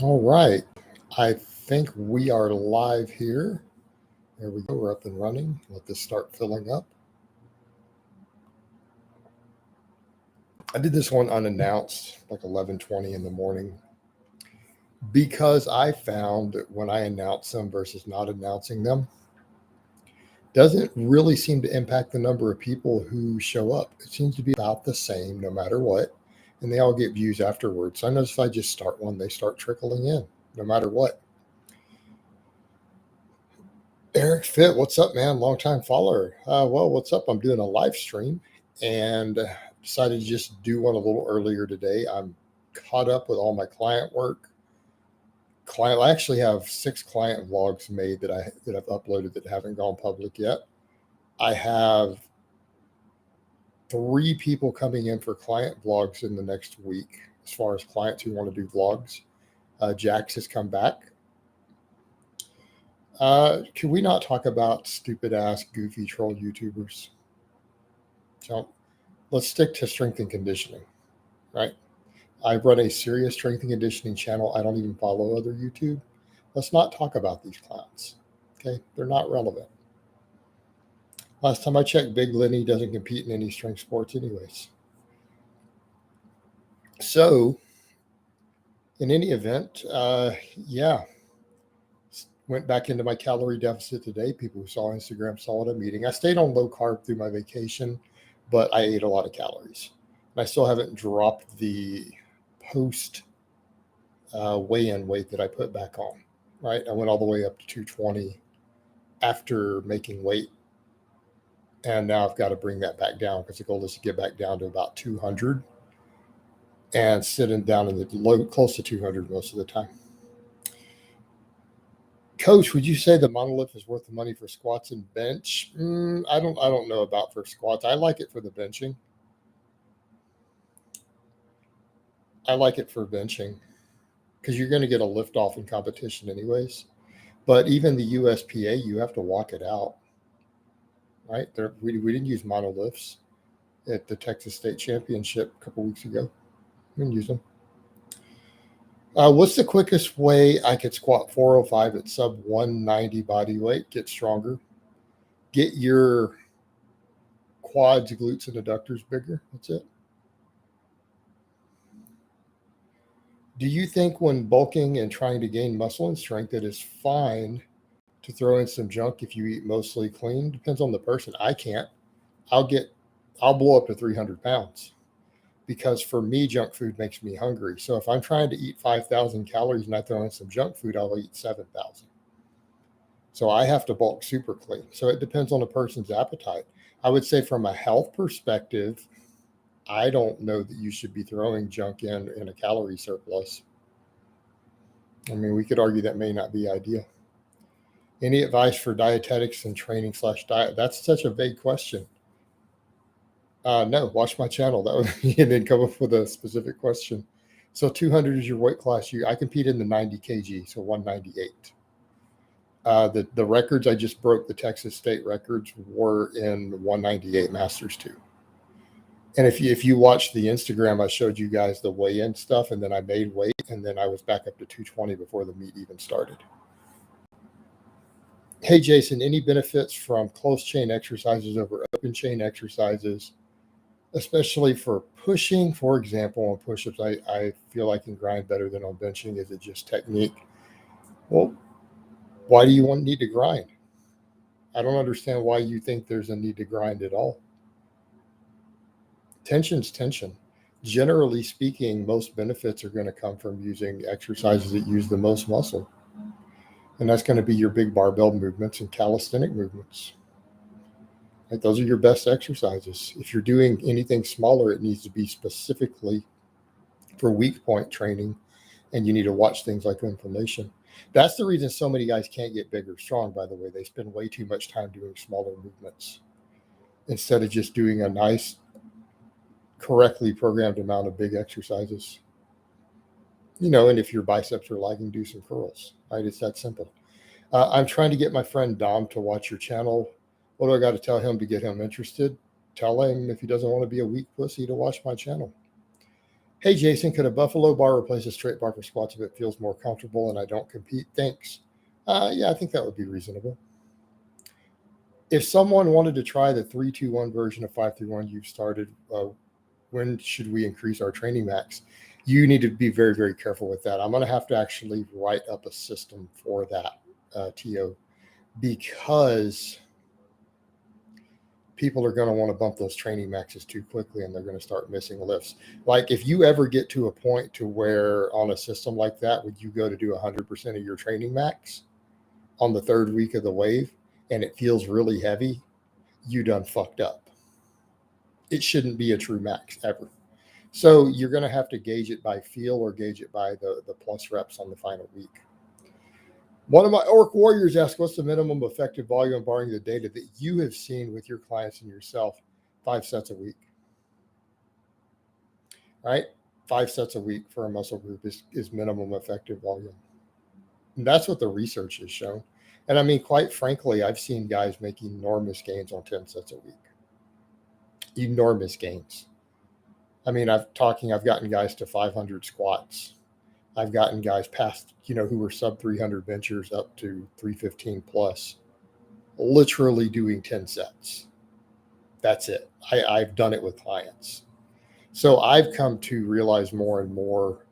All right. I think we are live here. There we go. We're up and running. Let this start filling up. I did this one unannounced, like 11:20 in the morning, because I found that when I announce them versus not announcing them, doesn't really seem to impact the number of people who show up. It seems to be about the same no matter what, and they all get views afterwards. So I notice if I just start one, they start trickling in no matter what. Eric Fit, what's up, man? Longtime follower. Well, what's up? I'm doing a live stream and decided to just do one a little earlier today. I'm caught up with all my client work. I actually have 6 client vlogs made that I've uploaded that haven't gone public yet. I have 3 people coming in for client vlogs in the next week, as far as clients who want to do vlogs. Jax has come back. Can we not talk about stupid ass goofy troll YouTubers? So let's stick to strength and conditioning, right? I run a serious strength and conditioning channel. I don't even follow other YouTube. Let's not talk about these clowns. Okay, they're not relevant. Last time I checked, Big Lenny doesn't compete in any strength sports, anyways. So, in any event, went back into my calorie deficit today. People who saw Instagram saw what I'm eating. I stayed on low carb through my vacation, but I ate a lot of calories. And I still haven't dropped the post weigh-in weight that I put back on, right? I went all the way up to 220 after making weight. And now I've got to bring that back down because the goal is to get back down to about 200 and sitting down in the low, close to 200 most of the time. Coach, would you say the monolith is worth the money for squats and bench? I don't know about for squats. I like it for the benching. I like it for benching because you're going to get a lift off in competition anyways. But even the USPA, you have to walk it out, right? We didn't use monoliths at the Texas State Championship a couple weeks ago. We didn't use them. What's the quickest way I could squat 405 at sub 190 body weight, get stronger, get your quads, glutes, and adductors bigger? That's it. Do you think when bulking and trying to gain muscle and strength, it is fine to throw in some junk if you eat mostly clean? Depends on the person. I can't. I'll blow up to 300 pounds because for me, junk food makes me hungry. So if I'm trying to eat 5,000 calories and I throw in some junk food, I'll eat 7,000. So I have to bulk super clean. So it depends on the person's appetite. I would say from a health perspective, I don't know that you should be throwing junk in a calorie surplus. I mean, we could argue that may not be ideal. Any advice for dietetics and training/diet? That's such a vague question. No, watch my channel. That would be, and then come up with a specific question. So 200 is your weight class. I compete in the 90 kg, so 198. The records I just broke, the Texas State records, were in 198 Masters 2. And if you watch the Instagram, I showed you guys the weigh-in stuff, and then I made weight, and then I was back up to 220 before the meet even started. Hey, Jason, any benefits from close chain exercises over open chain exercises, especially for pushing? For example, on push-ups, I feel I can grind better than on benching. Is it just technique? Well, why do you need to grind? I don't understand why you think there's a need to grind at all. Tension's tension. Generally speaking, most benefits are going to come from using exercises that use the most muscle. And that's going to be your big barbell movements and calisthenic movements. Right? Those are your best exercises. If you're doing anything smaller, it needs to be specifically for weak point training, and you need to watch things like inflammation. That's the reason so many guys can't get big or strong, by the way. They spend way too much time doing smaller movements instead of just doing a nice, correctly programmed amount of big exercises. And if your biceps are lagging, do some curls, right? It's that simple. I'm trying to get my friend Dom to watch your channel. What do I got to tell him to get him interested? Tell him if he doesn't want to be a weak pussy to watch my channel. Hey, Jason, could a buffalo bar replace a straight bar for squats if it feels more comfortable and I don't compete? Thanks. Yeah, I think that would be reasonable. If someone wanted to try the 3-2-1 version of 5-3-1 you've started, when should we increase our training max? You need to be very, very careful with that. I'm going to have to actually write up a system for that, TO, because people are going to want to bump those training maxes too quickly and they're going to start missing lifts. Like if you ever get to a point to where on a system like that, would you go to do 100% of your training max on the third week of the wave and it feels really heavy, you done fucked up. It shouldn't be a true max ever. So you're going to have to gauge it by feel or gauge it by the plus reps on the final week. One of my Orc Warriors asked, what's the minimum effective volume barring the data that you have seen with your clients and yourself? 5 sets a week. Right? 5 sets a week for a muscle group is minimum effective volume. And that's what the research has shown. And I mean, quite frankly, I've seen guys making enormous gains on 10 sets a week. Enormous gains. I mean, I've gotten guys to 500 squats. I've gotten guys past, who were sub 300 benchers up to 315 plus, literally doing 10 sets. That's it. I've done it with clients. So I've come to realize more and more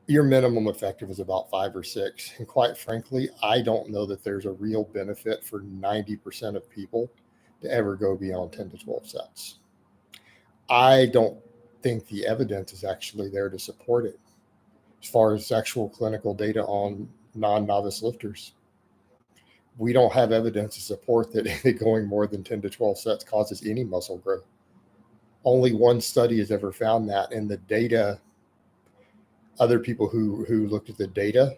your minimum effective is about 5 or 6. And quite frankly, I don't know that there's a real benefit for 90% of people to ever go beyond 10 to 12 sets. I don't think the evidence is actually there to support it as far as actual clinical data on non-novice lifters. We don't have evidence to support that going more than 10 to 12 sets causes any muscle growth. Only one study has ever found that, and the data, other people who looked at the data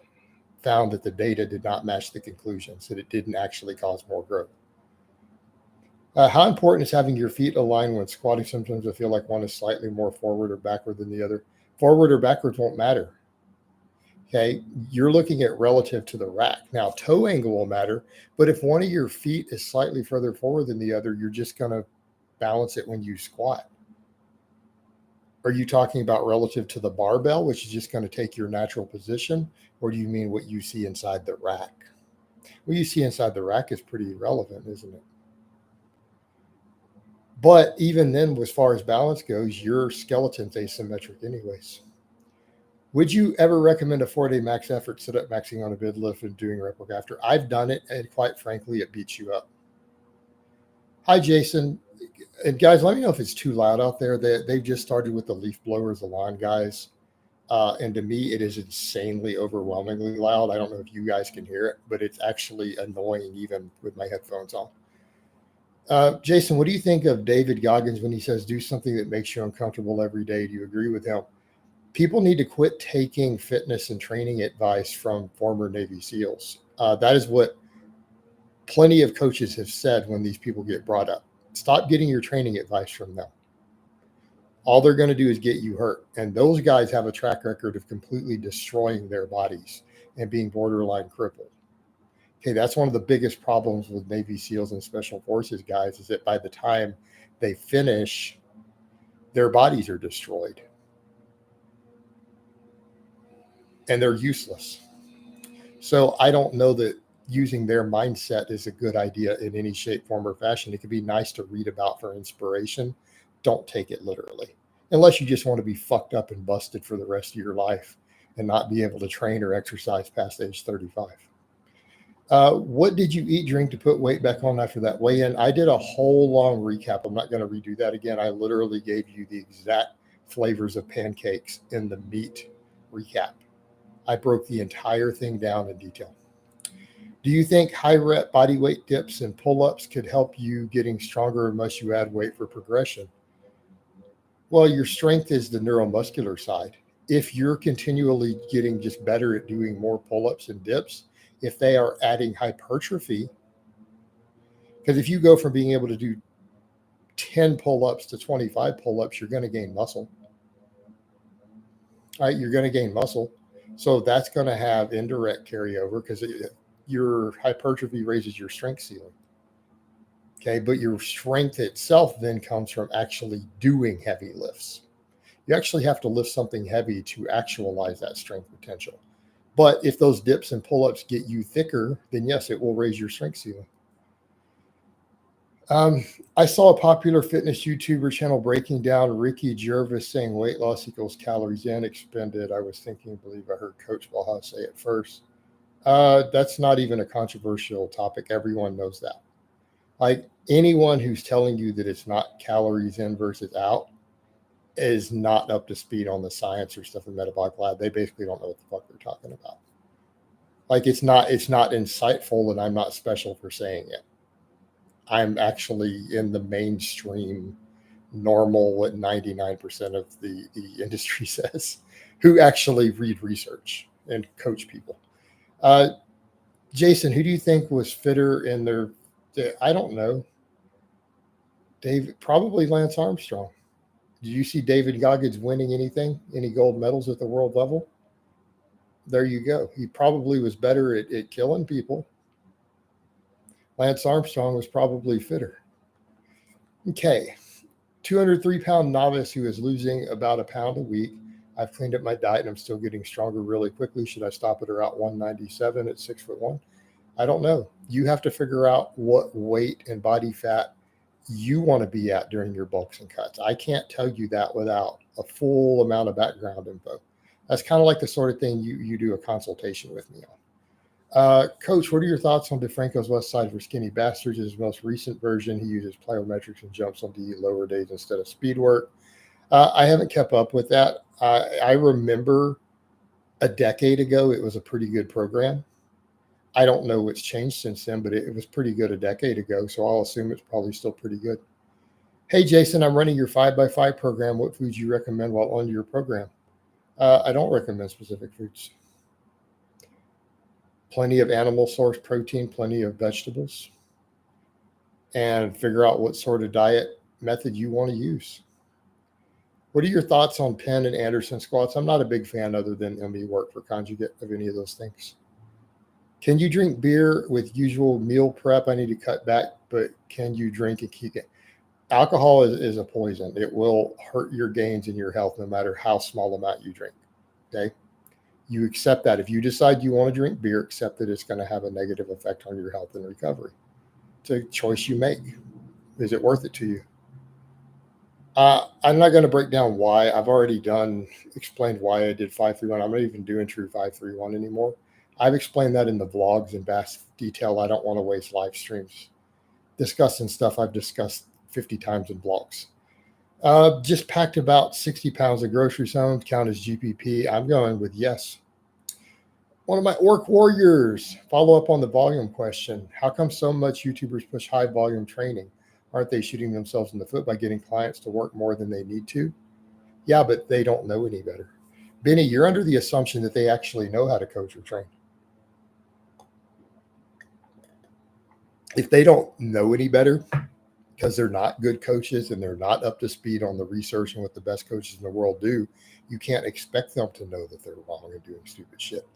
found that the data did not match the conclusions, that it didn't actually cause more growth. How important is having your feet aligned when squatting? Sometimes I feel like one is slightly more forward or backward than the other. Forward or backwards won't matter. Okay, you're looking at relative to the rack. Now, toe angle will matter, but if one of your feet is slightly further forward than the other, you're just going to balance it when you squat. Are you talking about relative to the barbell, which is just going to take your natural position, or do you mean what you see inside the rack? What you see inside the rack is pretty irrelevant, isn't it? But even then, as far as balance goes, your skeleton's asymmetric anyways. Would you ever recommend a 4-day max effort sit up maxing on a bid lift and doing rep work after? I've done it, and quite frankly, it beats you up. Hi, Jason. And guys, let me know if it's too loud out there. They've just started with the leaf blowers, the lawn guys. And to me, it is insanely, overwhelmingly loud. I don't know if you guys can hear it, but it's actually annoying even with my headphones on. Jason, what do you think of David Goggins when he says do something that makes you uncomfortable every day? Do you agree with him? People need to quit taking fitness and training advice from former Navy SEALs. That is what plenty of coaches have said when these people get brought up. Stop getting your training advice from them. All they're going to do is get you hurt. And those guys have a track record of completely destroying their bodies and being borderline crippled. Okay, that's one of the biggest problems with Navy SEALs and Special Forces guys is that by the time they finish, their bodies are destroyed. And they're useless. So I don't know that using their mindset is a good idea in any shape, form, or fashion. It could be nice to read about for inspiration. Don't take it literally. Unless you just want to be fucked up and busted for the rest of your life and not be able to train or exercise past age 35. What did you eat, drink to put weight back on after that weigh-in? I did a whole long recap. I'm not going to redo that again. I literally gave you the exact flavors of pancakes in the meat recap. I broke the entire thing down in detail. Do you think high rep body weight dips and pull-ups could help you getting stronger unless you add weight for progression? Well, your strength is the neuromuscular side. If you're continually getting just better at doing more pull-ups and dips, if they are adding hypertrophy, because if you go from being able to do 10 pull-ups to 25 pull-ups, you're going to gain muscle. All right, you're going to gain muscle. So that's going to have indirect carryover because your hypertrophy raises your strength ceiling. Okay, but your strength itself then comes from actually doing heavy lifts. You actually have to lift something heavy to actualize that strength potential. But if those dips and pull-ups get you thicker, then yes, it will raise your strength ceiling. I saw a popular fitness YouTuber channel breaking down Ricky Gervais saying weight loss equals calories in expended. I was thinking, I believe I heard Coach Blaha say it first. That's not even a controversial topic. Everyone knows that. Like anyone who's telling you that it's not calories in versus out is not up to speed on the science or stuff in metabolic lab. They basically don't know what the fuck they're talking about. Like it's not insightful, and I'm not special for saying it. I'm actually in the mainstream normal, what 99% of the industry says, who actually read research and coach people. Jason, who do you think was fitter in their I don't know. David, probably Lance Armstrong. Did you see David Goggins winning anything, any gold medals at the world level? There you go. He probably was better at killing people. Lance Armstrong was probably fitter. Okay. 203-pound novice who is losing about a pound a week. I've cleaned up my diet and I'm still getting stronger really quickly. Should I stop at around 197 at 6'1"? I don't know. You have to figure out what weight and body fat you want to be at during your bulks and cuts. I can't tell you that without a full amount of background info. That's kind of like the sort of thing you do a consultation with me on. Coach, what are your thoughts on DeFranco's West Side for Skinny Bastards? His most recent version, he uses plyometrics and jumps on the lower days instead of speed work. I haven't kept up with that. I remember a decade ago, it was a pretty good program. I don't know what's changed since then, but it was pretty good a decade ago. So I'll assume it's probably still pretty good. Hey, Jason, I'm running your 5x5 program. What foods do you recommend while on your program? I don't recommend specific foods. Plenty of animal source protein, plenty of vegetables, and figure out what sort of diet method you want to use. What are your thoughts on Penn and Anderson squats? I'm not a big fan other than ME work for conjugate of any of those things. Can you drink beer with usual meal prep? I need to cut back, but can you drink and keep it? Alcohol is a poison. It will hurt your gains in your health no matter how small amount you drink. Okay. You accept that. If you decide you want to drink beer, accept that it's going to have a negative effect on your health and recovery. It's a choice you make. Is it worth it to you? I'm not going to break down why. I've already explained why I did 5-3-1. I'm not even doing true 5-3-1 anymore. I've explained that in the vlogs in vast detail. I don't want to waste live streams discussing stuff I've discussed 50 times in vlogs. Just packed about 60 pounds of groceries home. Count as GPP. I'm going with yes. One of my orc warriors. Follow up on the volume question. How come so much YouTubers push high volume training? Aren't they shooting themselves in the foot by getting clients to work more than they need to? Yeah, but they don't know any better. Benny, you're under the assumption that they actually know how to coach or train. If they don't know any better because they're not good coaches and they're not up to speed on the research and what the best coaches in the world do, you can't expect them to know that they're wrong and doing stupid shit.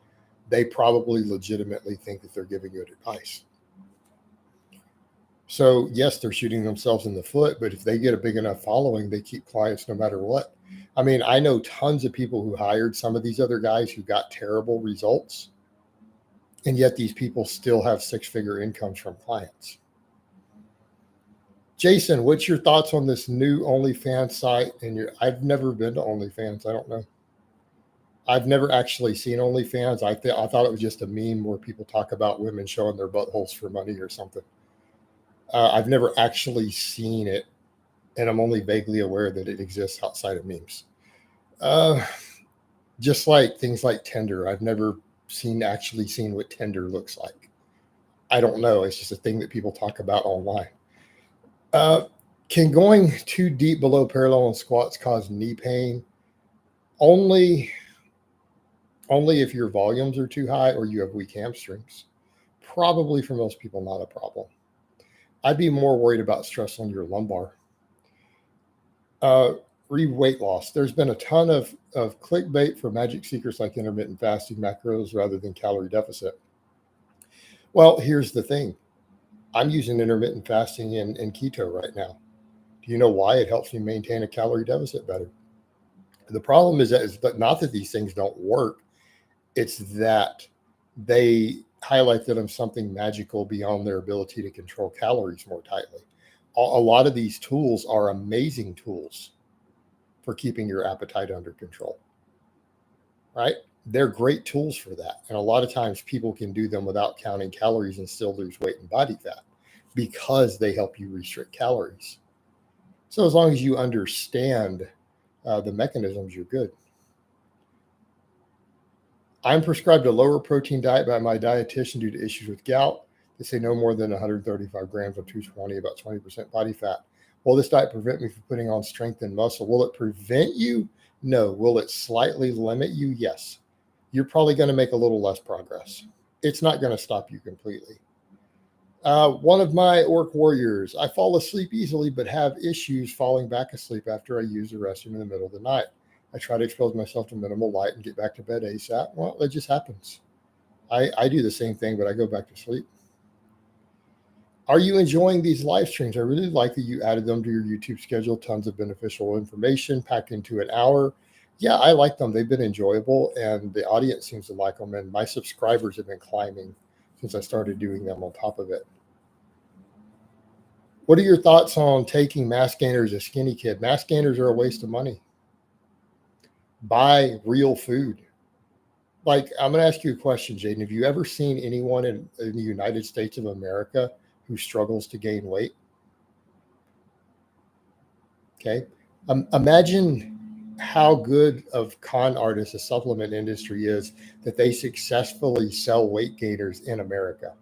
They probably legitimately think that they're giving good advice. So yes, they're shooting themselves in the foot, but if they get a big enough following, they keep clients no matter what. I mean, I know tons of people who hired some of these other guys who got terrible results, and yet these people still have 6-figure incomes from clients. Jason, what's your thoughts on this new OnlyFans site? I've never been to OnlyFans. I don't know. I've never actually seen OnlyFans. I thought it was just a meme where people talk about women showing their buttholes for money or something. I've never actually seen it, and I'm only vaguely aware that it exists outside of memes. Just like things like Tinder, I've never actually seen what Tinder looks like. I don't know. It's just a thing that people talk about online. Can going too deep below parallel in squats cause knee pain? Only if your volumes are too high or you have weak hamstrings. Probably for most people, not a problem. I'd be more worried about stress on your lumbar. Weight loss. There's been a ton of clickbait for magic secrets like intermittent fasting macros rather than calorie deficit. Well, here's the thing. I'm using intermittent fasting and keto right now. Do you know why? It helps me maintain a calorie deficit better. The problem is that it's not that these things don't work. It's that they highlight them something magical beyond their ability to control calories more tightly. A lot of these tools are amazing tools for keeping your appetite under control, right? They're great tools for that. And a lot of times people can do them without counting calories and still lose weight and body fat because they help you restrict calories. So as long as you understand the mechanisms, you're good. I'm prescribed a lower protein diet by my dietitian due to issues with gout. They say no more than 135 grams of 220, about 20% body fat. Will this diet prevent me from putting on strength and muscle? Will it prevent you? No. Will it slightly limit you? Yes. You're probably going to make a little less progress. It's not going to stop you completely. One of my orc warriors, I fall asleep easily, but have issues falling back asleep after I use the restroom in the middle of the night. I try to expose myself to minimal light and get back to bed ASAP. Well, that just happens. I do the same thing, but I go back to sleep. Are you enjoying these live streams? I really like that you added them to your YouTube schedule. Tons of beneficial information packed into an hour. Yeah, I like them. They've been enjoyable, and the audience seems to like them. And my subscribers have been climbing since I started doing them on top of it. What are your thoughts on taking mass gainers as a skinny kid? Mass gainers are a waste of money. Buy real food. Like, I'm going to ask you a question, Jaden. Have you ever seen anyone in the United States of America who struggles to gain weight? Okay. Imagine how good of con artists the supplement industry is that they successfully sell weight gainers in America.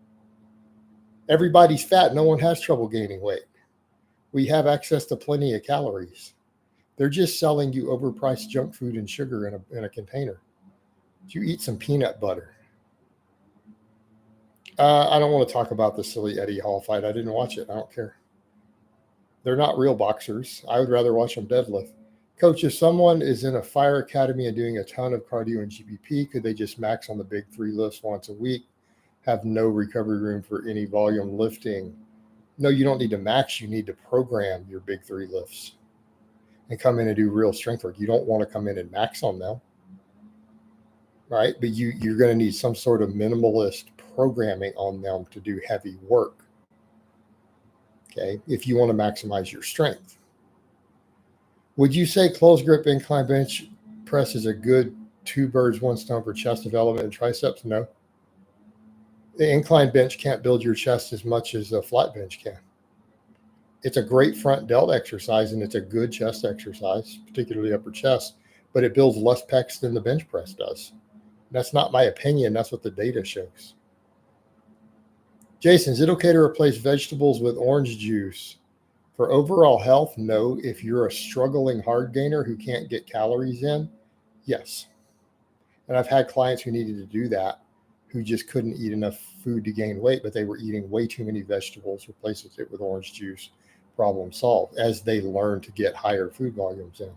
Everybody's fat. No one has trouble gaining weight. We have access to plenty of calories. They're just selling you overpriced junk food and sugar in a container. You eat some peanut butter. I don't want to talk about the silly Eddie Hall fight. I didn't watch it. I don't care. They're not real boxers. I would rather watch them deadlift. Coach, if someone is in a fire academy and doing a ton of cardio and GPP, could they just max on the big 3 lifts once a week, have no recovery room for any volume lifting? No, you don't need to max. You need to program your big 3 lifts and come in and do real strength work. You don't want to come in and max on them, right? But you're going to need some sort of minimalist programming on them to do heavy work, okay, if you want to maximize your strength. Would you say closed grip incline bench press is a good 2 birds, 1 stone for chest development and triceps? No. The incline bench can't build your chest as much as a flat bench can. It's a great front delt exercise, and it's a good chest exercise, particularly upper chest, but it builds less pecs than the bench press does. That's not my opinion. That's what the data shows. Jason, is it okay to replace vegetables with orange juice? For overall health, no. If you're a struggling hard gainer who can't get calories in, yes. And I've had clients who needed to do that, who just couldn't eat enough food to gain weight, but they were eating way too many vegetables. Replaces it with orange juice, problem solved, as they learn to get higher food volumes in.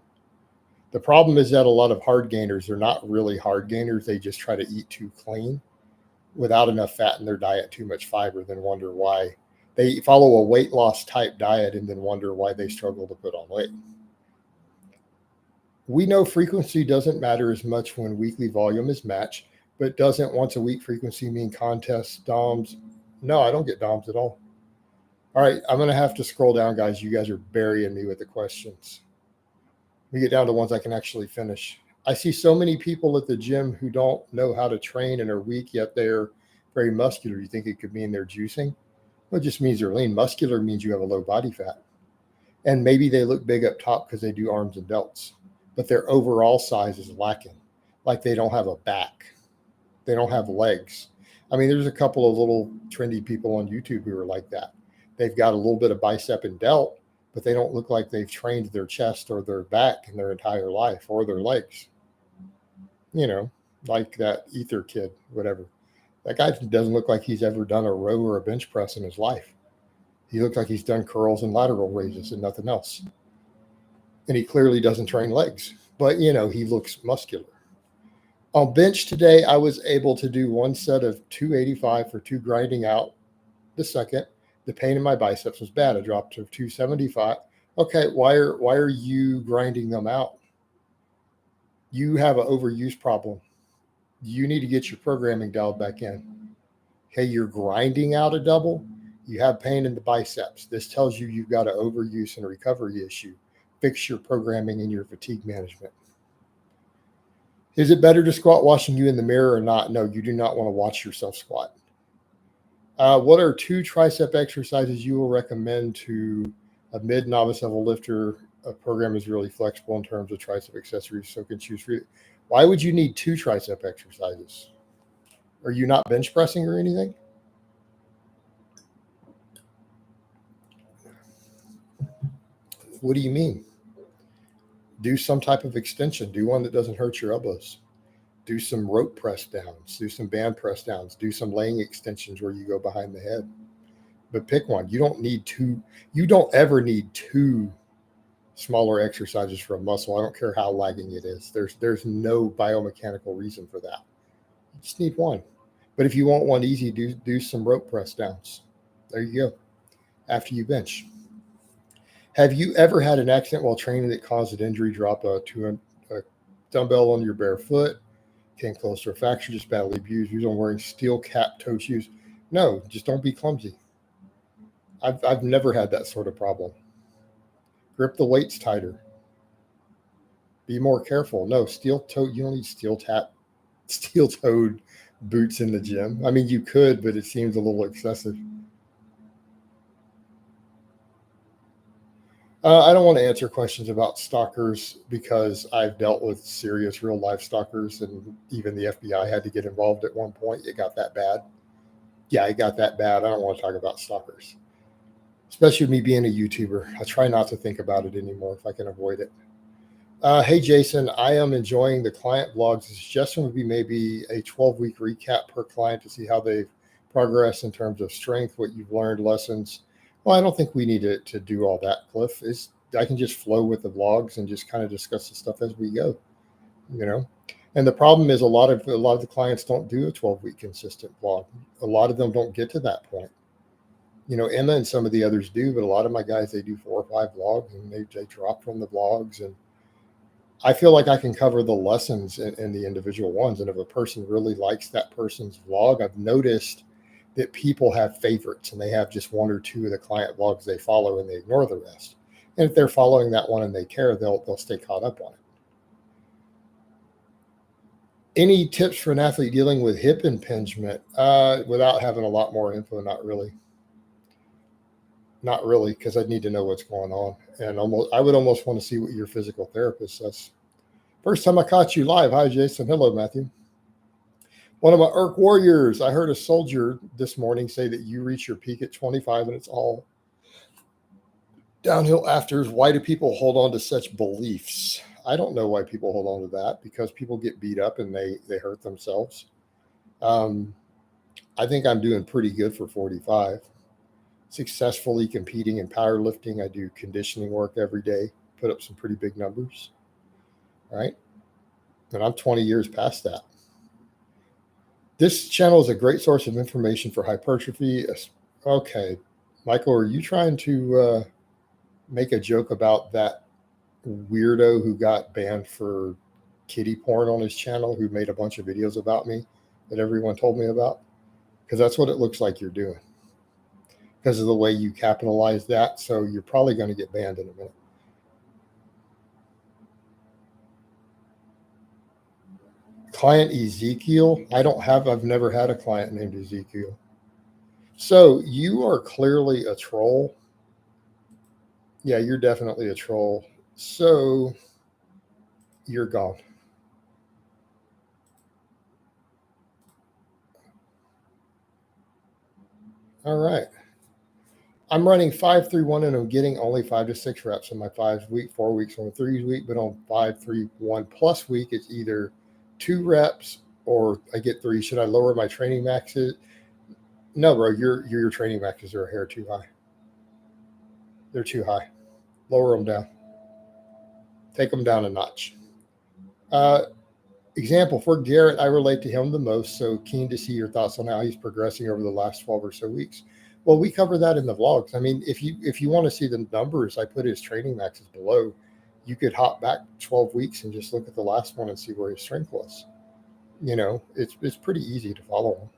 The problem is that a lot of hard gainers are not really hard gainers. They just try to eat too clean without enough fat in their diet, too much fiber, then wonder why they follow a weight loss type diet and then wonder why they struggle to put on weight. We know frequency doesn't matter as much when weekly volume is matched, but doesn't once a week frequency mean contests, DOMs? No, I don't get DOMs at all. All right, I'm going to have to scroll down, guys. You guys are burying me with the questions. We get down to ones I can actually finish. I see so many people at the gym who don't know how to train and are weak, yet they're very muscular. You think it could mean they're juicing? Well, it just means they're lean. Muscular means you have a low body fat. And maybe they look big up top because they do arms and delts, but their overall size is lacking. Like they don't have a back. They don't have legs. I mean, there's a couple of little trendy people on YouTube who are like that. They've got a little bit of bicep and delt, but they don't look like they've trained their chest or their back in their entire life, or their legs. You know, like that Ether kid, whatever. That guy doesn't look like he's ever done a row or a bench press in his life. He looks like he's done curls and lateral raises and nothing else. And he clearly doesn't train legs, but you know, he looks muscular. On bench today, I was able to do 1 set of 285 for 2 grinding out the second. The pain in my biceps was bad. I dropped to 275. Okay, why are you grinding them out? You have an overuse problem. You need to get your programming dialed back in. Okay, you're grinding out a double. You have pain in the biceps. This tells you you've got an overuse and recovery issue. Fix your programming and your fatigue management. Is it better to squat watching you in the mirror or not? No, you do not want to watch yourself squat. What are 2 tricep exercises you will recommend to a mid-novice level lifter? A program is really flexible in terms of tricep accessories, so can choose for you. Why would you need 2 tricep exercises? Are you not bench pressing or anything? What do you mean? Do some type of extension. Do one that doesn't hurt your elbows. Do some rope press downs. Do some band press downs. Do some laying extensions where you go behind the head. But pick one. You don't need 2. You don't ever need 2 smaller exercises for a muscle. I don't care how lagging it is. There's no biomechanical reason for that. You just need one. But if you want one easy, do some rope press downs. There you go. After you bench. Have you ever had an accident while training that caused an injury? Drop a dumbbell on your bare foot, came close to a fracture, just badly abused. You're wearing steel cap toe shoes. No, just don't be clumsy. I've never had that sort of problem. Grip the weights tighter. Be more careful. No, steel toe. You don't need steel-toed boots in the gym. I mean, you could, but it seems a little excessive. I don't want to answer questions about stalkers because I've dealt with serious real-life stalkers, and even the FBI had to get involved at one point. It got that bad. Yeah, it got that bad. I don't want to talk about stalkers, especially me being a YouTuber. I try not to think about it anymore if I can avoid it. Hey, Jason, I am enjoying the client vlogs. The suggestion would be maybe a 12-week recap per client to see how they've progressed in terms of strength, what you've learned, lessons. Well, I don't think we need to do all that, Cliff. I can just flow with the vlogs and just kind of discuss the stuff as we go, you know. And the problem is a lot of the clients don't do a 12-week consistent vlog. A lot of them don't get to that point. You know, Emma and some of the others do, but a lot of my guys, they do 4 or 5 vlogs and they drop from the vlogs. And I feel like I can cover the lessons in the individual ones. And if a person really likes that person's vlog, I've noticed that people have favorites and they have just 1 or 2 of the client vlogs they follow and they ignore the rest. And if they're following that one and they care, they'll stay caught up on it. Any tips for an athlete dealing with hip impingement without having a lot more info? Not really. Not really, because I'd need to know what's going on. And I would almost want to see what your physical therapist says. First time I caught you live. Hi, Jason. Hello, Matthew. One of my ERK warriors. I heard a soldier this morning say that you reach your peak at 25 and it's all downhill afters. Why do people hold on to such beliefs? I don't know why people hold on to that, because people get beat up and they hurt themselves. I think I'm doing pretty good for 45. Successfully competing in powerlifting. I do conditioning work every day, put up some pretty big numbers. All right. And I'm 20 years past that. This channel is a great source of information for hypertrophy. Okay. Michael, are you trying to make a joke about that weirdo who got banned for kiddie porn on his channel, who made a bunch of videos about me that everyone told me about? Because that's what it looks like you're doing, because of the way you capitalize that. So you're probably going to get banned in a minute. Client Ezekiel. I've never had a client named Ezekiel. So you are clearly a troll. Yeah, you're definitely a troll. So you're gone. All right. I'm running 5-3-1 and I'm getting only 5 to 6 reps on my 5 week, 4 weeks on 3 week, but on 5-3-1 plus week, it's either 2 reps or I get 3. Should I lower my training maxes? No, bro, your training maxes are a hair too high. They're too high. Lower them down. Take them down a notch. Example for Garrett, I relate to him the most, so keen to see your thoughts on how he's progressing over the last 12 or so weeks. Well, we cover that in the vlogs. I mean, if you want to see the numbers, I put his training maxes below. You could hop back 12 weeks and just look at the last one and see where his strength was. It's pretty easy to follow him.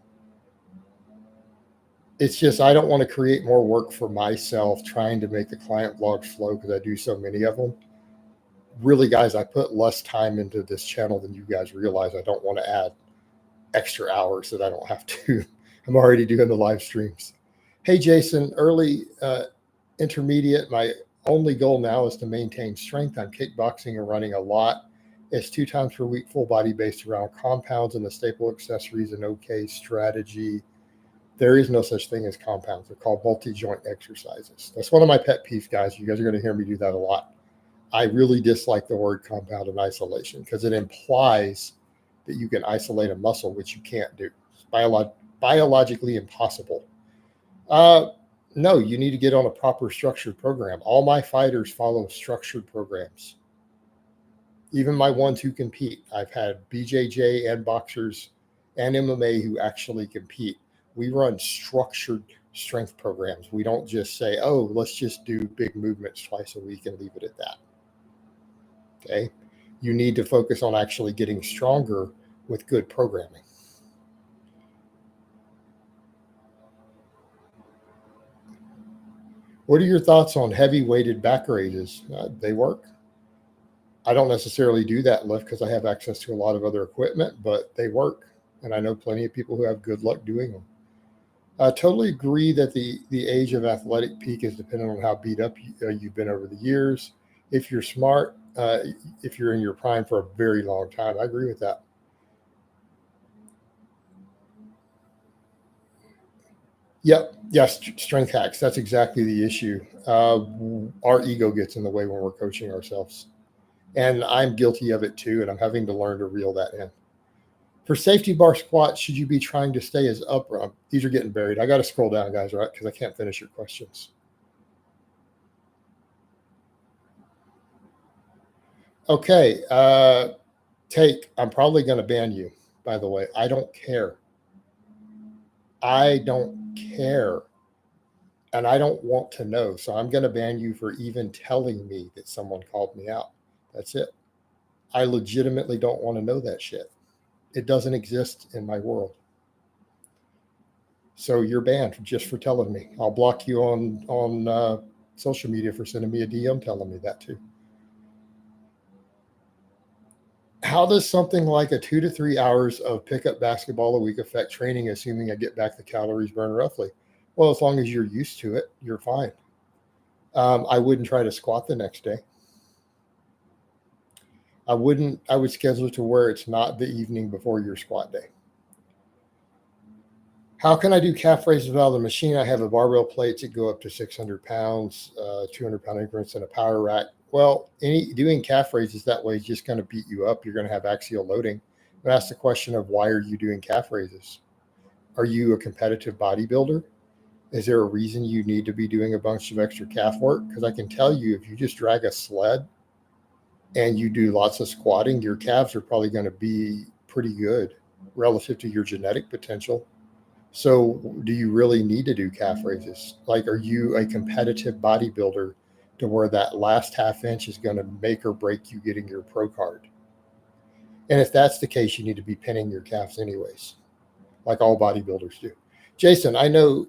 It's just I don't want to create more work for myself trying to make the client vlogs flow because I do so many of them. Really, guys, I put less time into this channel than you guys realize. I don't want to add extra hours that I don't have to. I'm already doing the live streams. Hey, Jason, early intermediate, my only goal now is to maintain strength. I'm kickboxing and running a lot. It's 2 times per week, full body based around compounds and the staple accessories, an okay strategy. There is no such thing as compounds. They're called multi-joint exercises. That's one of my pet peeves, guys. You guys are going to hear me do that a lot. I really dislike the word compound in isolation because it implies that you can isolate a muscle, which you can't do. It's biologically impossible. No, you need to get on a proper structured program. All my fighters follow structured programs. Even my ones who compete. I've had BJJ and boxers and MMA who actually compete. We run structured strength programs. We don't just say, oh, let's just do big movements twice a week and leave it at that. Okay. You need to focus on actually getting stronger with good programming. What are your thoughts on heavy weighted back raises? They work. I don't necessarily do that lift because I have access to a lot of other equipment, but they work. And I know plenty of people who have good luck doing them. I totally agree that the age of athletic peak is dependent on how beat up you've been over the years. If you're smart, if you're in your prime for a very long time, I agree with that. Yep. Yes. Strength hacks. That's exactly the issue. Our ego gets in the way when we're coaching ourselves. And I'm guilty of it too. And I'm having to learn to reel that in. For safety bar squats, should you be trying to stay as upright? These are getting buried. I got to scroll down, guys, right? Because I can't finish your questions. Okay. I'm probably going to ban you, by the way. I don't care. I don't care. And I don't want to know. So I'm going to ban you for even telling me that someone called me out. That's it. I legitimately don't want to know that shit. It doesn't exist in my world. So you're banned just for telling me. I'll block you on social media for sending me a DM telling me that too. How does something like a 2 to 3 hours of pickup basketball a week affect training, assuming I get back the calories burned roughly? Well, as long as you're used to it, you're fine. I wouldn't try to squat the next day. I would schedule it to where it's not the evening before your squat day. How can I do calf raises without the machine? I have a barbell plates that go up to 600 pounds, 200-pound increments, and a power rack. Well, doing calf raises that way is just going to beat you up. You're going to have axial loading. But ask the question of why are you doing calf raises? Are you a competitive bodybuilder? Is there a reason you need to be doing a bunch of extra calf work? Because I can tell you, if you just drag a sled and you do lots of squatting, your calves are probably going to be pretty good relative to your genetic potential. So do you really need to do calf raises? Like, are you a competitive bodybuilder to where that last half inch is going to make or break you getting your pro card? And if that's the case, you need to be pinning your calves anyways, like all bodybuilders do. Jason, I know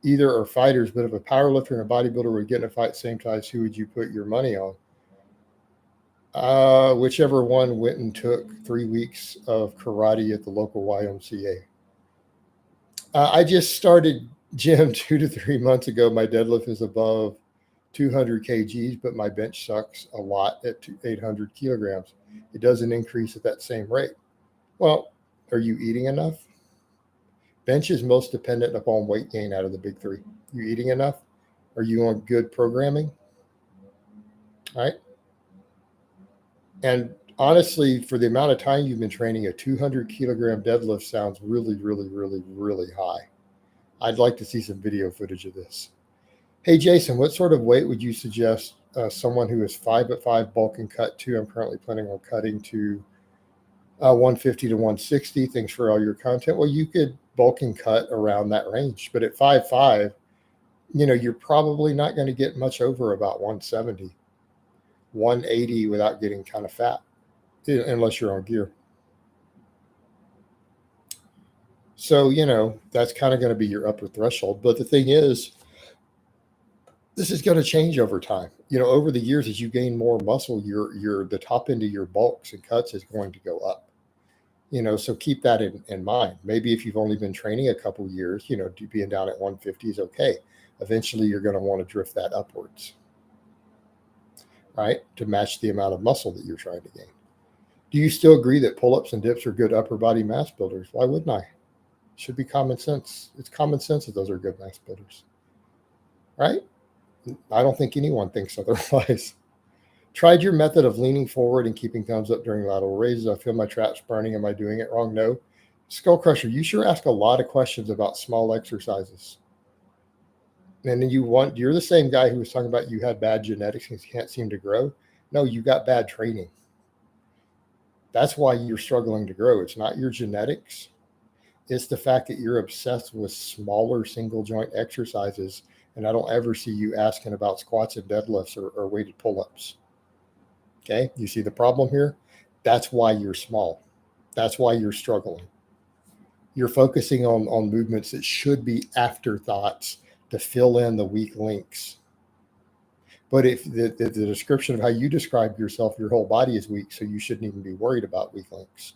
either are fighters, but if a powerlifter and a bodybuilder would get in a fight same size, who would you put your money on? Whichever one went and took 3 weeks of karate at the local YMCA. I just started gym 2 to 3 months ago. My deadlift is above 200 kgs, but my bench sucks a lot at 800 kilograms. It doesn't increase at that same rate. Well, are you eating enough? Bench is most dependent upon weight gain out of the big three. You eating enough? Are you on good programming? All right. And honestly, for the amount of time you've been training, a 200 kilogram deadlift sounds really, really, really, really high. I'd like to see some video footage of this. Hey, Jason, what sort of weight would you suggest someone who is 5'5", bulk and cut to? I'm currently planning on cutting to 150 to 160. Thanks for all your content. Well, you could bulk and cut around that range, but at 5'5", you're probably not going to get much over about 170. 180 without getting kind of fat, unless you're on gear. So, that's kind of going to be your upper threshold. But the thing is, this is going to change over time. Over the years, as you gain more muscle, the top end of your bulks and cuts is going to go up. So keep that in mind. Maybe if you've only been training a couple years, being down at 150 is okay. Eventually, you're going to want to drift that upwards, right, to match the amount of muscle that you're trying to gain. Do you still agree that pull-ups and dips are good upper body mass builders? Why wouldn't I? It should be common sense. It's common sense that those are good mass builders, right? I don't think anyone thinks otherwise. Tried your method of leaning forward and keeping thumbs up during lateral raises. I feel my traps burning. Am I doing it wrong? No. Skull Crusher, you sure ask a lot of questions about small exercises. And then you're the same guy who was talking about you had bad genetics and can't seem to grow. No, you got bad training. That's why you're struggling to grow. It's not your genetics. It's the fact that you're obsessed with smaller single joint exercises. And I don't ever see you asking about squats and deadlifts or weighted pull-ups. Okay, you see the problem here? That's why you're small. That's why you're struggling. You're focusing on movements that should be afterthoughts to fill in the weak links. But if the description of how you describe yourself, your whole body is weak, so you shouldn't even be worried about weak links.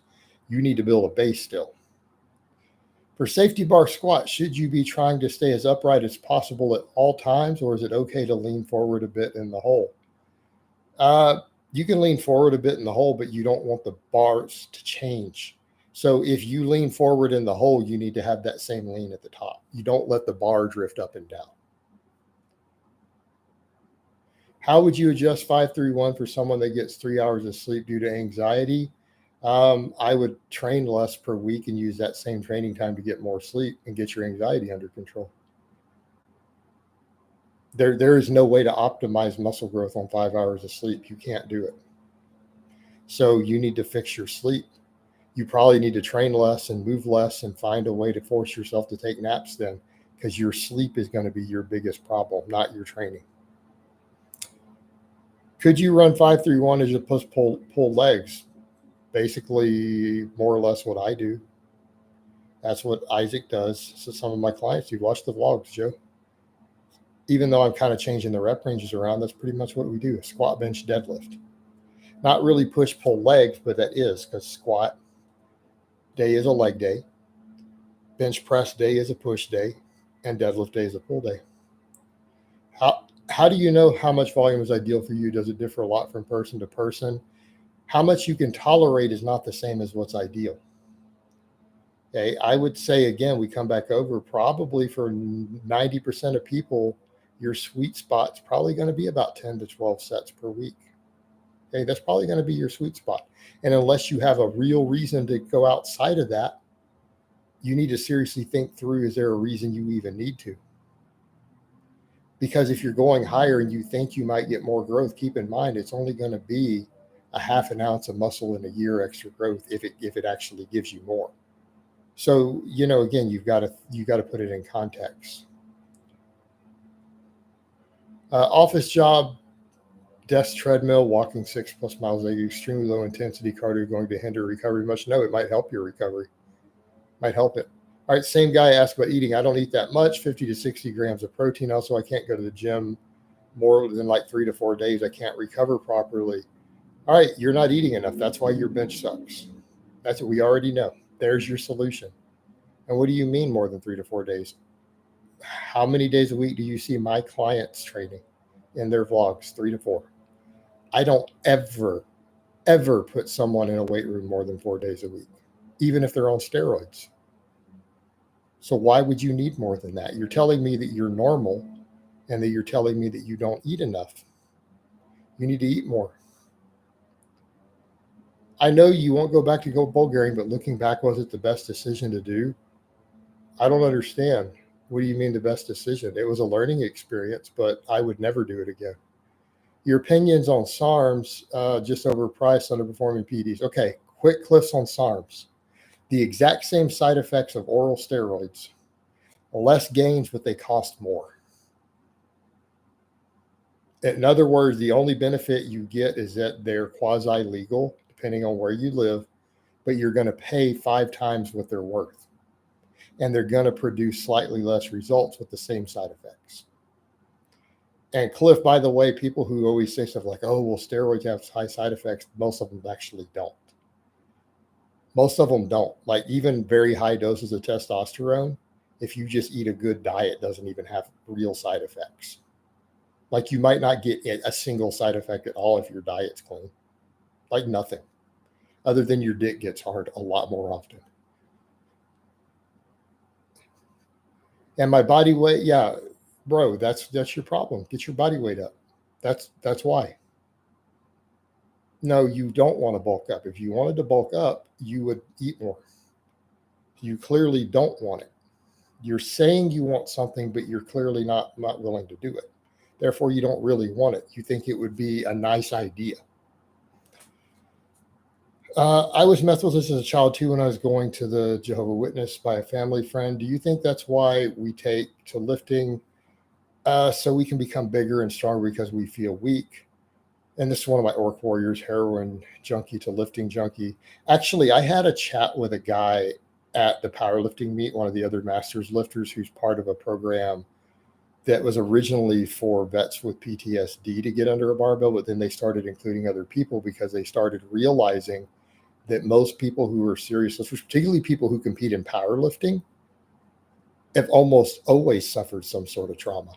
You need to build a base still. For safety bar squat, should you be trying to stay as upright as possible at all times, or is it okay to lean forward a bit in the hole? You can lean forward a bit in the hole, but you don't want the bars to change. So if you lean forward in the hole, you need to have that same lean at the top. You don't let the bar drift up and down. How would you adjust 5-3-1 for someone that gets 3 hours of sleep due to anxiety? I would train less per week and use that same training time to get more sleep and get your anxiety under control. There is no way to optimize muscle growth on 5 hours of sleep. You can't do it. So you need to fix your sleep. You probably need to train less and move less and find a way to force yourself to take naps then, because your sleep is going to be your biggest problem, not your training. Could you run 5-3-1 as opposed to pull legs? Basically, more or less what I do. That's what Isaac does. So some of my clients do. Watch the vlogs, Joe. Even though I'm kind of changing the rep ranges around, that's pretty much what we do. Squat, bench, deadlift. Not really push, pull legs, but that is, because squat day is a leg day. Bench press day is a push day. And deadlift day is a pull day. How do you know how much volume is ideal for you? Does it differ a lot from person to person? How much you can tolerate is not the same as what's ideal. Okay, I would say, again, we come back over, probably for 90% of people, your sweet spot's probably going to be about 10 to 12 sets per week. Okay, that's probably going to be your sweet spot. And unless you have a real reason to go outside of that, you need to seriously think through, is there a reason you even need to? Because if you're going higher and you think you might get more growth, keep in mind it's only going to be a half an ounce of muscle in a year extra growth if it actually gives you more. So, again, you've got to put it in context. Office job, desk, treadmill, walking 6+ miles a day, extremely low intensity cardio going to hinder recovery much? No, it might help your recovery. Might help it. All right, same guy asked about eating. I don't eat that much, 50 to 60 grams of protein. Also, I can't go to the gym more than like 3 to 4 days. I can't recover properly. All right, you're not eating enough. That's why your bench sucks. That's what we already know. There's your solution. And what do you mean more than 3 to 4 days? How many days a week do you see my clients training in their vlogs? 3 to 4. I don't ever put someone in a weight room more than 4 days a week, even if they're on steroids. So why would you need more than that? You're telling me that you're normal and that you're telling me that you don't eat enough. You need to eat more. I know you won't go back to go Bulgarian, but looking back, was it the best decision to do? I don't understand. What do you mean the best decision? It was a learning experience, but I would never do it again. Your opinions on Sarms, just overpriced, underperforming PDs. Okay, quick cliffs on Sarms. The exact same side effects of oral steroids. Less gains, but they cost more. In other words, the only benefit you get is that they're quasi-legal, depending on where you live, but you're going to pay 5 times what they're worth. And they're going to produce slightly less results with the same side effects. And Cliff, by the way, people who always say stuff like, oh, well, steroids have high side effects, most of them actually don't. Most of them don't. Like even very high doses of testosterone, if you just eat a good diet, doesn't even have real side effects. Like you might not get a single side effect at all if your diet's clean. Like nothing. Other than your dick gets hard a lot more often. And my body weight, yeah, bro, that's your problem. Get your body weight up. That's why. No, you don't want to bulk up. If you wanted to bulk up, you would eat more. You clearly don't want it. You're saying you want something, but you're clearly not willing to do it. Therefore, you don't really want it. You think it would be a nice idea. I was messed with this as a child too when I was going to the Jehovah's Witness by a family friend. Do you think that's why we take to lifting so we can become bigger and stronger because we feel weak? And this is one of my orc warriors, heroin junkie to lifting junkie. Actually, I had a chat with a guy at the powerlifting meet, one of the other masters lifters who's part of a program that was originally for vets with PTSD to get under a barbell, but then they started including other people because they started realizing that most people who are serious lifters, particularly people who compete in powerlifting, have almost always suffered some sort of trauma.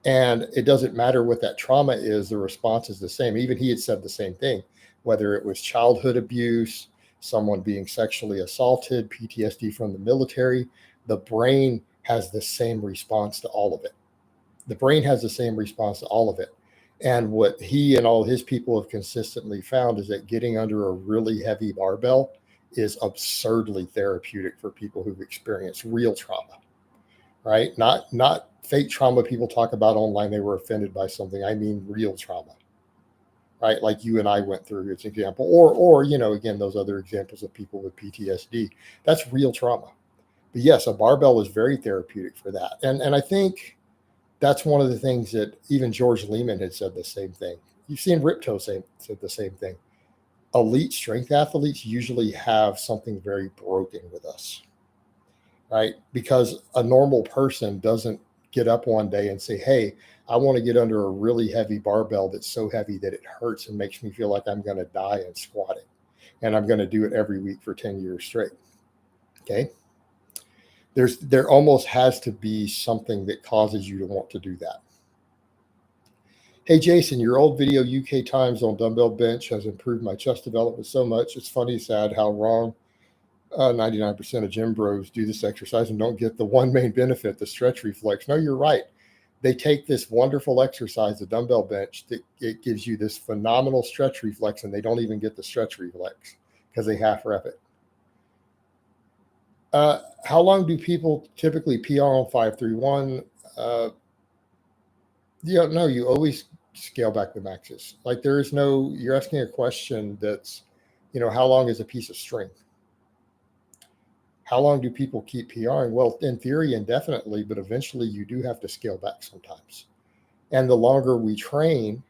And it doesn't matter what that trauma is, the response is the same. Even he had said the same thing, whether it was childhood abuse, someone being sexually assaulted, PTSD from the military, the brain has the same response to all of it. The brain has the same response to all of it. And what he and all his people have consistently found is that getting under a really heavy barbell is absurdly therapeutic for people who've experienced real trauma, right? Not fake trauma people talk about online. They were offended by something. I mean, real trauma, right? Like you and I went through, as an example, or, again, those other examples of people with PTSD, that's real trauma. But yes, a barbell is very therapeutic for that. And I think that's one of the things that even George Lehman had said the same thing. You've seen Ripto said the same thing. Elite strength athletes usually have something very broken with us, right? Because a normal person doesn't get up one day and say, hey, I want to get under a really heavy barbell that's so heavy that it hurts and makes me feel like I'm going to die and squatting. And I'm going to do it every week for 10 years straight. Okay. There almost has to be something that causes you to want to do that. Hey, Jason, your old video UK times on dumbbell bench has improved my chest development so much. It's funny, sad how wrong 99% of gym bros do this exercise and don't get the one main benefit, the stretch reflex. No, you're right. They take this wonderful exercise, the dumbbell bench, that it gives you this phenomenal stretch reflex, and they don't even get the stretch reflex because they half rep it. How long do people typically PR on 531? No, you always scale back the maxes. Like there is no, you're asking a question that's, how long is a piece of string? How long do people keep PRing? Well, in theory, indefinitely, but eventually you do have to scale back sometimes. And the longer we train,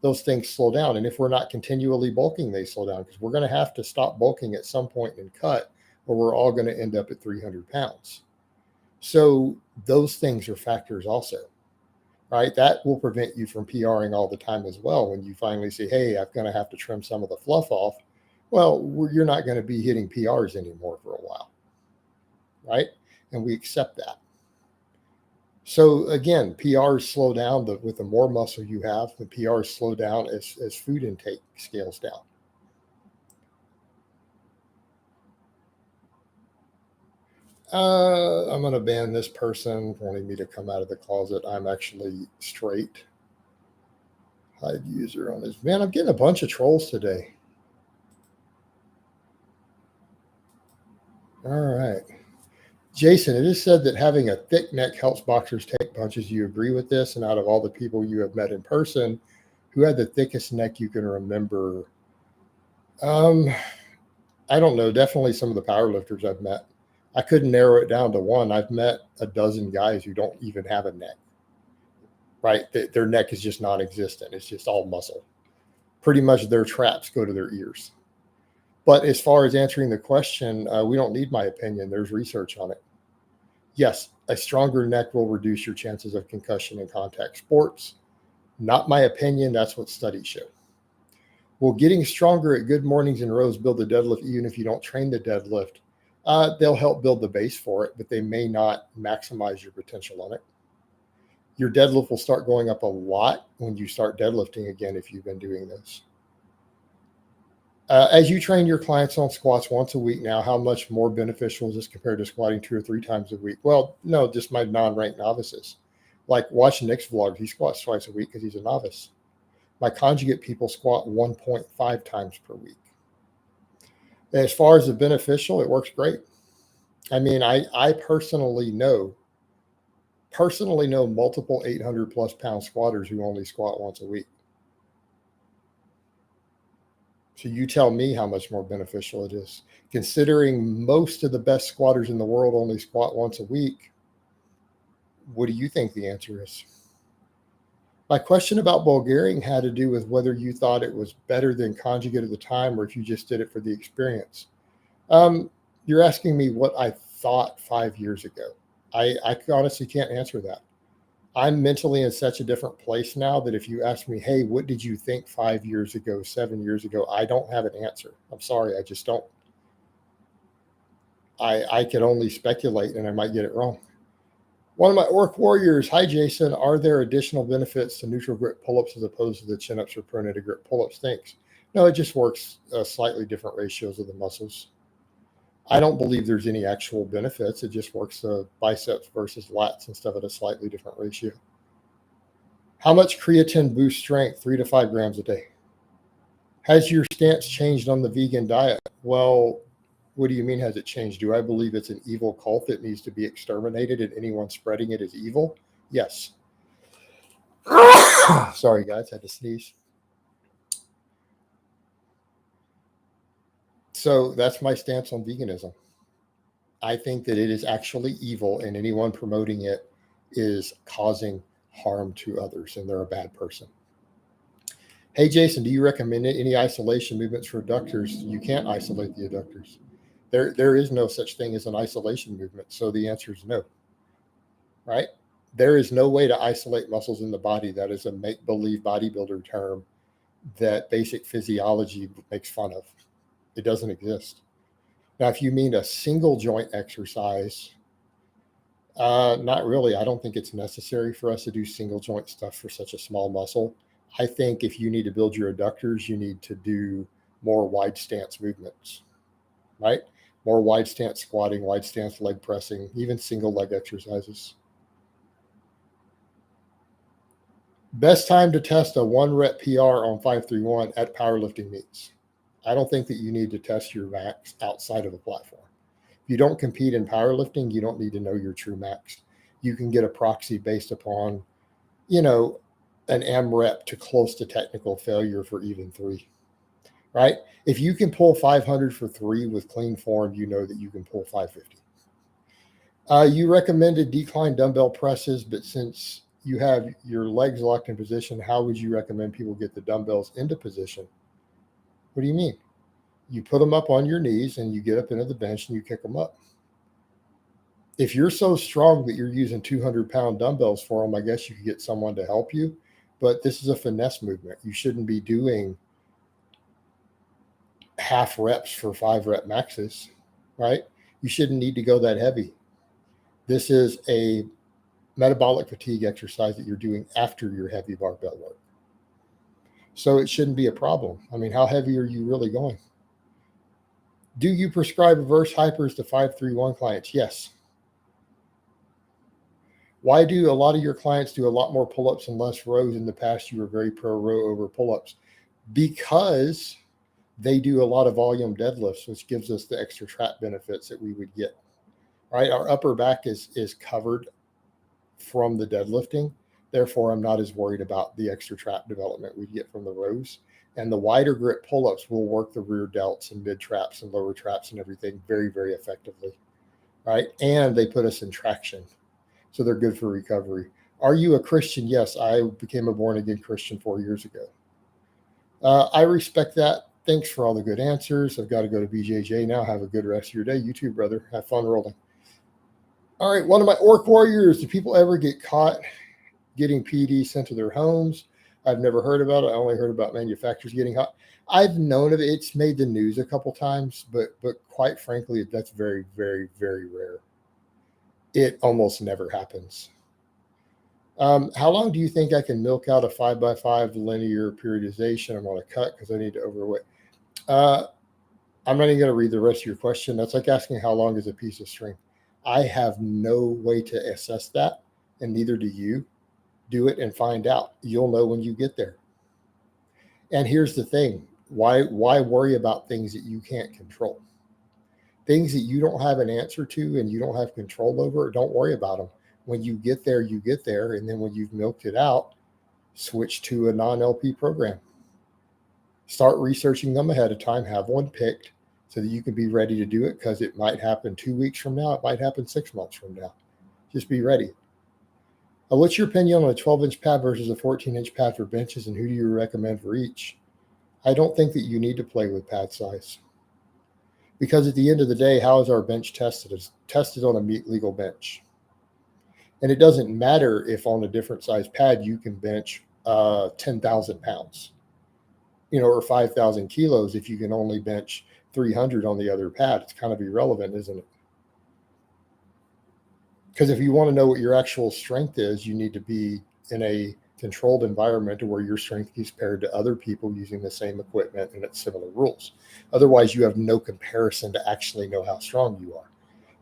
those things slow down. And if we're not continually bulking, they slow down because we're going to have to stop bulking at some point and cut, or we're all going to end up at 300 pounds. So those things are factors also, right? That will prevent you from PRing all the time as well. When you finally say, hey, I'm going to have to trim some of the fluff off. Well, you're not going to be hitting PRs anymore for a while, right? And we accept that. So again, PRs slow down with the more muscle you have, the PRs slow down as food intake scales down. I'm going to ban this person wanting me to come out of the closet. I'm actually straight. Hide user on this. Man, I'm getting a bunch of trolls today. All right. Jason, it is said that having a thick neck helps boxers take punches. Do you agree with this? And out of all the people you have met in person, who had the thickest neck you can remember? I don't know. Definitely some of the powerlifters I've met. I couldn't narrow it down to one. I've met a dozen guys who don't even have a neck, right? Their neck is just non-existent. It's just all muscle. Pretty much their traps go to their ears. But as far as answering the question, we don't need my opinion. There's research on it. Yes, a stronger neck will reduce your chances of concussion in contact sports. Not my opinion. That's what studies show. Will getting stronger at good mornings and rows build the deadlift even if you don't train the deadlift? They'll help build the base for it, but they may not maximize your potential on it. Your deadlift will start going up a lot when you start deadlifting again if you've been doing this. As you train your clients on squats once a week now, how much more beneficial is this compared to squatting 2 or 3 times a week? Well, no, just my non-ranked novices. Like watch Nick's vlog, he squats twice a week because he's a novice. My conjugate people squat 1.5 times per week. As far as the beneficial, it works great. I mean, I personally know multiple 800 plus pound squatters who only squat once a week. So you tell me how much more beneficial it is. Considering most of the best squatters in the world only squat once a week, what do you think the answer is? My question about Bulgarian had to do with whether you thought it was better than conjugate at the time or if you just did it for the experience. You're asking me what I thought 5 years ago. I honestly can't answer that. I'm mentally in such a different place now that if you ask me, hey, what did you think 5 years ago, 7 years ago? I don't have an answer. I'm sorry. I just don't. I can only speculate and I might get it wrong. One of my orc warriors, hi, Jason. Are there additional benefits to neutral grip pull-ups as opposed to the chin-ups or pronated grip pull-ups? Thanks. No, it just works slightly different ratios of the muscles. I don't believe there's any actual benefits. It just works biceps versus lats and stuff at a slightly different ratio. How much creatine boosts strength? 3 to 5 grams a day. Has your stance changed on the vegan diet? Well, what do you mean has it changed? Do I believe it's an evil cult that needs to be exterminated and anyone spreading it is evil? Yes. Sorry, guys, I had to sneeze. So that's my stance on veganism. I think that it is actually evil and anyone promoting it is causing harm to others and they're a bad person. Hey, Jason, do you recommend any isolation movements for adductors? You can't isolate the adductors. There is no such thing as an isolation movement. So the answer is no, right? There is no way to isolate muscles in the body. That is a make-believe bodybuilder term that basic physiology makes fun of. It doesn't exist. Now, if you mean a single joint exercise, not really. I don't think it's necessary for us to do single joint stuff for such a small muscle. I think if you need to build your adductors, you need to do more wide stance movements, right? More wide stance squatting, wide stance leg pressing, even single leg exercises. Best time to test a 1 rep PR on 531 at powerlifting meets. I don't think that you need to test your max outside of a platform. If you don't compete in powerlifting, you don't need to know your true max. You can get a proxy based upon, an M rep to close to technical failure for even 3, right? If you can pull 500 for 3 with clean form, you know that you can pull 550. You recommended decline dumbbell presses, but since you have your legs locked in position, how would you recommend people get the dumbbells into position? What do you mean? You put them up on your knees and you get up into the bench and you kick them up. If you're so strong that you're using 200-pound dumbbells for them, I guess you could get someone to help you. But this is a finesse movement. You shouldn't be doing half reps for 5 rep maxes, right? You shouldn't need to go that heavy. This is a metabolic fatigue exercise that you're doing after your heavy barbell work. So it shouldn't be a problem. I mean, how heavy are you really going? Do you prescribe reverse hypers to 531 clients? Yes. Why do a lot of your clients do a lot more pull-ups and less rows? In the past, you were very pro row over pull-ups because they do a lot of volume deadlifts, which gives us the extra trap benefits that we would get, right? Our upper back is covered from the deadlifting. Therefore, I'm not as worried about the extra trap development we get from the rows. And the wider grip pull-ups will work the rear delts and mid traps and lower traps and everything very, very effectively, right? And they put us in traction. So they're good for recovery. Are you a Christian? Yes, I became a born-again Christian 4 years ago. I respect that. Thanks for all the good answers. I've got to go to BJJ now. Have a good rest of your day. You too, brother. Have fun rolling. All right, one of my orc warriors. Do people ever get caught getting PD sent to their homes? I've never heard about it. I only heard about manufacturers getting hot. I've known of it. It's made the news a couple times, but quite frankly, that's very, very, very rare. It almost never happens. How long do you think I can milk out a 5x5 linear periodization? I'm on a cut because I need to overweight. I'm not even going to read the rest of your question. That's like asking how long is a piece of string. I have no way to assess that, and neither do you. Do it and find out. You'll know when you get there. And here's the thing. Why worry about things that you can't control? Things that you don't have an answer to and you don't have control over, don't worry about them. When you get there, you get there. And then when you've milked it out, switch to a non-LP program. Start researching them ahead of time. Have one picked so that you can be ready to do it, because it might happen 2 weeks from now. It might happen 6 months from now. Just be ready. What's your opinion on a 12-inch pad versus a 14-inch pad for benches, and who do you recommend for each? I don't think that you need to play with pad size, because at the end of the day, how is our bench tested? It's tested on a meet legal bench. And it doesn't matter if on a different size pad you can bench 10,000 pounds, or 5,000 kilos if you can only bench 300 on the other pad. It's kind of irrelevant, isn't it? Because if you want to know what your actual strength is, you need to be in a controlled environment where your strength is paired to other people using the same equipment and at similar rules. Otherwise, you have no comparison to actually know how strong you are.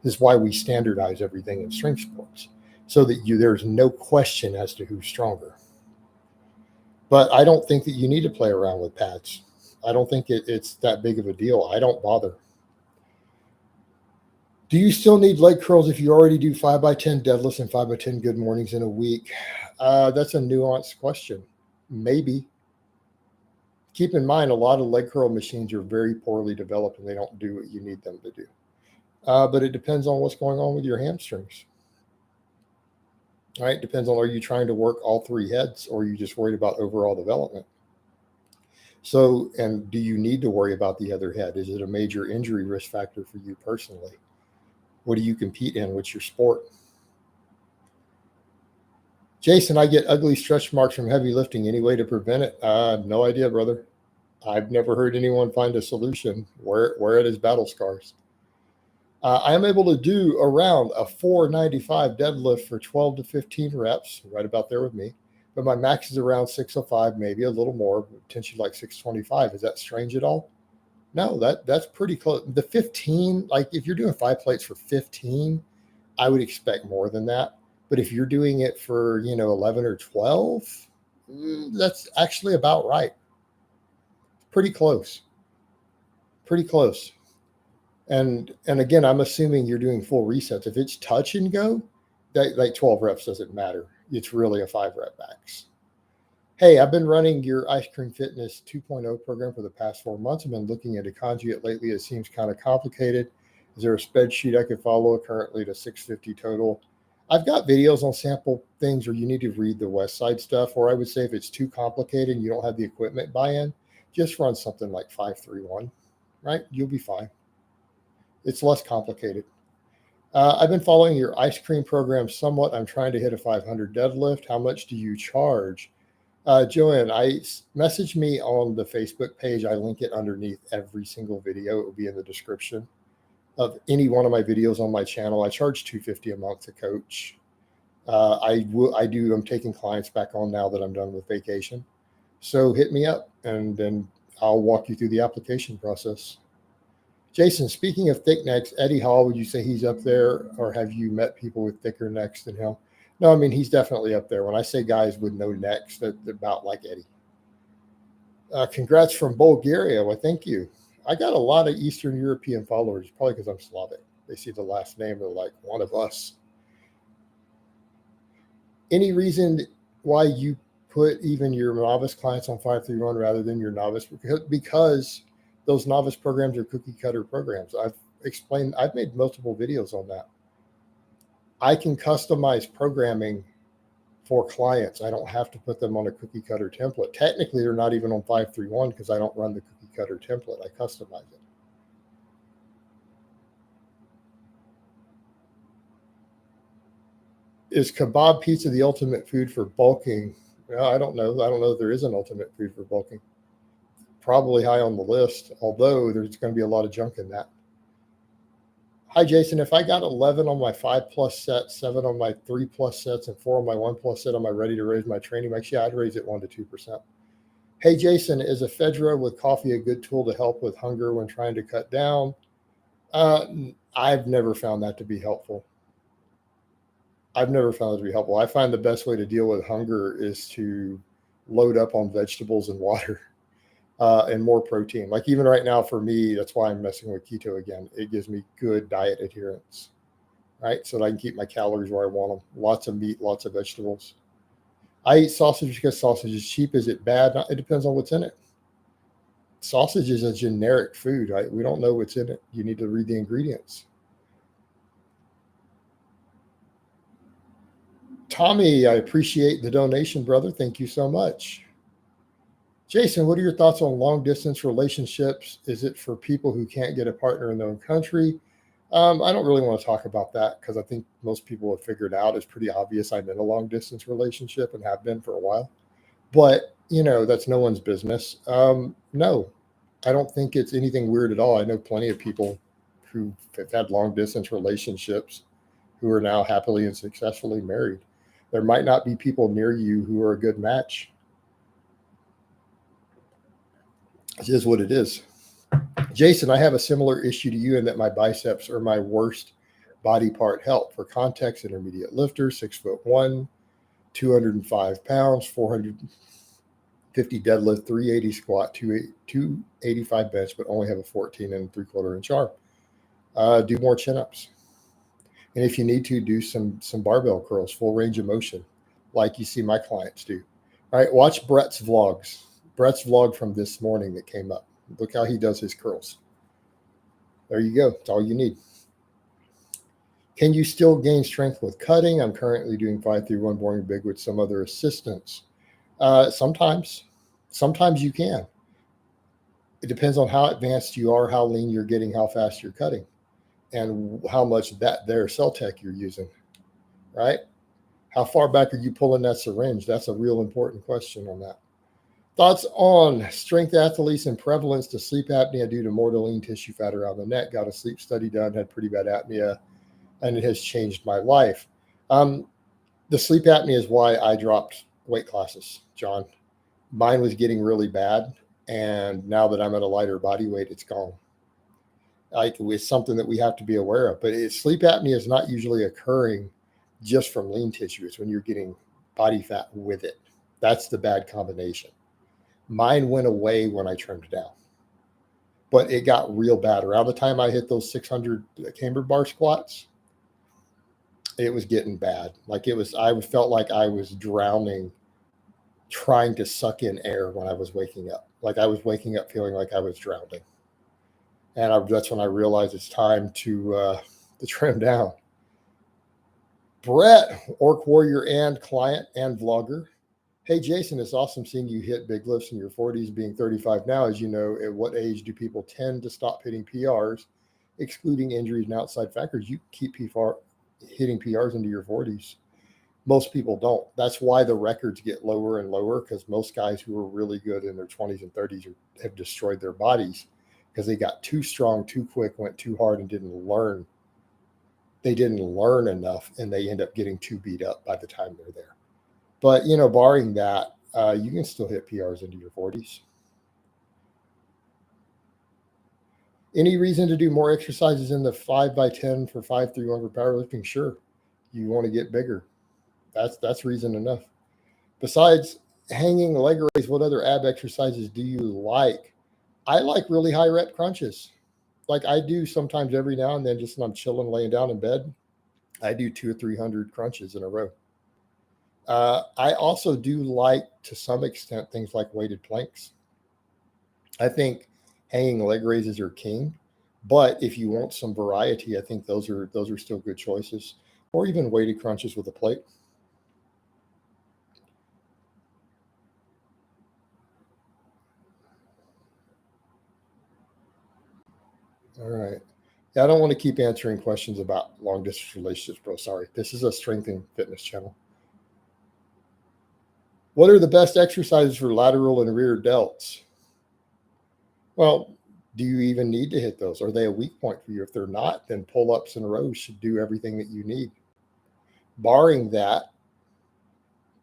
This is why we standardize everything in strength sports, so that there's no question as to who's stronger. But I don't think that you need to play around with pads. I don't think it's that big of a deal. I don't bother. Do you still need leg curls if you already do 5x10 deadlifts and 5x10 good mornings in a week? That's a nuanced question. Maybe. Keep in mind, a lot of leg curl machines are very poorly developed and they don't do what you need them to do. But it depends on what's going on with your hamstrings. All right, depends on, are you trying to work all three heads, or are you just worried about overall development? So, and do you need to worry about the other head? Is it a major injury risk factor for you personally? What do you compete in? What's your sport? Jason, I get ugly stretch marks from heavy lifting. Any way to prevent it? No idea, brother. I've never heard anyone find a solution. Wear it as battle scars. I am able to do around a 495 deadlift for 12 to 15 reps, right about there with me. But my max is around 605, maybe a little more, potentially like 625. Is that strange at all? No, that's pretty close. The 15, like if you're doing 5 plates for 15, I would expect more than that. But if you're doing it for, 11 or 12, that's actually about right. Pretty close. Pretty close. And again, I'm assuming you're doing full resets. If it's touch and go, that like 12 reps doesn't matter. It's really a 5 rep max. Hey, I've been running your Ice Cream Fitness 2.0 program for the past 4 months. I've been looking at a conjugate lately. It seems kind of complicated. Is there a spreadsheet I could follow? Currently to 650 total. I've got videos on sample things, or you need to read the West Side stuff. Or I would say if it's too complicated and you don't have the equipment buy-in, just run something like 531, right? You'll be fine. It's less complicated. I've been following your ice cream program somewhat. I'm trying to hit a 500 deadlift. How much do you charge? Joanne, message me on the Facebook page. I link it underneath every single video. It will be in the description of any one of my videos on my channel. I charge $250 a month to coach. I'm taking clients back on now that I'm done with vacation. So hit me up and then I'll walk you through the application process. Jason, speaking of thick necks, Eddie Hall, would you say he's up there, or have you met people with thicker necks than him? No, I mean, he's definitely up there. When I say guys with no necks, they're about like Eddie. Congrats from Bulgaria. Well, thank you. I got a lot of Eastern European followers, probably because I'm Slavic. They see the last name, they're like, one of us. Any reason why you put even your novice clients on 531 rather than your novice? Because those novice programs are cookie cutter programs. I've made multiple videos on that. I can customize programming for clients. I don't have to put them on a cookie cutter template. Technically, they're not even on 531 because I don't run the cookie cutter template. I customize it. Is kebab pizza the ultimate food for bulking? Well, I don't know. I don't know if there is an ultimate food for bulking. Probably high on the list, although there's going to be a lot of junk in that. Hi, Jason. If I got 11 on my 5+ sets, 7 on my 3+ sets, and 4 on my 1+ set, am I ready to raise my training mix? Yeah, I'd raise it 1 to 2%. Hey, Jason, is ephedra with coffee a good tool to help with hunger when trying to cut down? I've never found that to be helpful. I find the best way to deal with hunger is to load up on vegetables and water and more protein. Like even right now for me, that's why I'm messing with keto again. It gives me good diet adherence, right? So that I can keep my calories where I want them. Lots of meat, lots of vegetables. I eat sausage because sausage is cheap. Is it bad? It depends on what's in it. Sausage is a generic food, right? We don't know what's in it. You need to read the ingredients. Tommy, I appreciate the donation, brother. Thank you so much. Jason, what are your thoughts on long distance relationships? Is it for people who can't get a partner in their own country? I don't really want to talk about that because I think most people have figured out it's pretty obvious I'm in a long distance relationship and have been for a while. But, that's no one's business. No, I don't think it's anything weird at all. I know plenty of people who have had long distance relationships who are now happily and successfully married. There might not be people near you who are a good match. It is what it is. Jason, I have a similar issue to you in that my biceps are my worst body part help. For context, intermediate lifter, 6'1", 205 pounds, 450 deadlift, 380 squat, 285 bench, but only have a 14 and 3/4 inch arm. Do more chin-ups. And if you need to, do some barbell curls, full range of motion, like you see my clients do. All right, watch Brett's vlogs. Brett's vlog from this morning that came up. Look how he does his curls. There you go. That's all you need. Can you still gain strength with cutting? I'm currently doing 5-3-1 boring big with some other assistants. Sometimes you can. It depends on how advanced you are, how lean you're getting, how fast you're cutting, and how much their cell tech you're using, right? How far back are you pulling that syringe? That's a real important question on that. Thoughts on strength athletes and prevalence to sleep apnea due to more to lean tissue fat around the neck. Got a sleep study done, had pretty bad apnea, and it has changed my life. The sleep apnea is why I dropped weight classes, John. Mine was getting really bad, and now that I'm at a lighter body weight, it's gone. It's something that we have to be aware of. But sleep apnea is not usually occurring just from lean tissue. It's when you're getting body fat with it. That's the bad combination. Mine went away when I trimmed down, but it got real bad. Around the time I hit those 600 camber bar squats, it was getting bad. I felt like I was drowning, trying to suck in air when I was waking up. Like I was waking up feeling like I was drowning. And that's when I realized it's time to trim down. Brett, Orc Warrior and client and vlogger. Hey, Jason, it's awesome seeing you hit big lifts in your 40s, being 35 now. As you know, at what age do people tend to stop hitting PRs, excluding injuries and outside factors? You keep hitting PRs into your 40s. Most people don't. That's why the records get lower and lower, because most guys who are really good in their 20s and 30s have destroyed their bodies because they got too strong, too quick, went too hard, and didn't learn. They didn't learn enough, and they end up getting too beat up by the time they're there. But, barring that, you can still hit PRs into your 40s. Any reason to do more exercises in the 5x10 for 5-3-1 for powerlifting? Sure. You want to get bigger. That's reason enough. Besides hanging leg raise, what other ab exercises do you like? I like really high rep crunches. Like I do sometimes every now and then, just when I'm chilling, laying down in bed, I do 200 or 300 crunches in a row. I also do like, to some extent, things like weighted planks. I think hanging leg raises are king, but if you want some variety, I think those are still good choices. Or even weighted crunches with a plate. All right. Yeah, I don't want to keep answering questions about long distance relationships, bro. Sorry. This is a strength and fitness channel. What are the best exercises for lateral and rear delts? Well, do you even need to hit those? Are they a weak point for you? If they're not, then pull-ups and rows should do everything that you need. Barring that,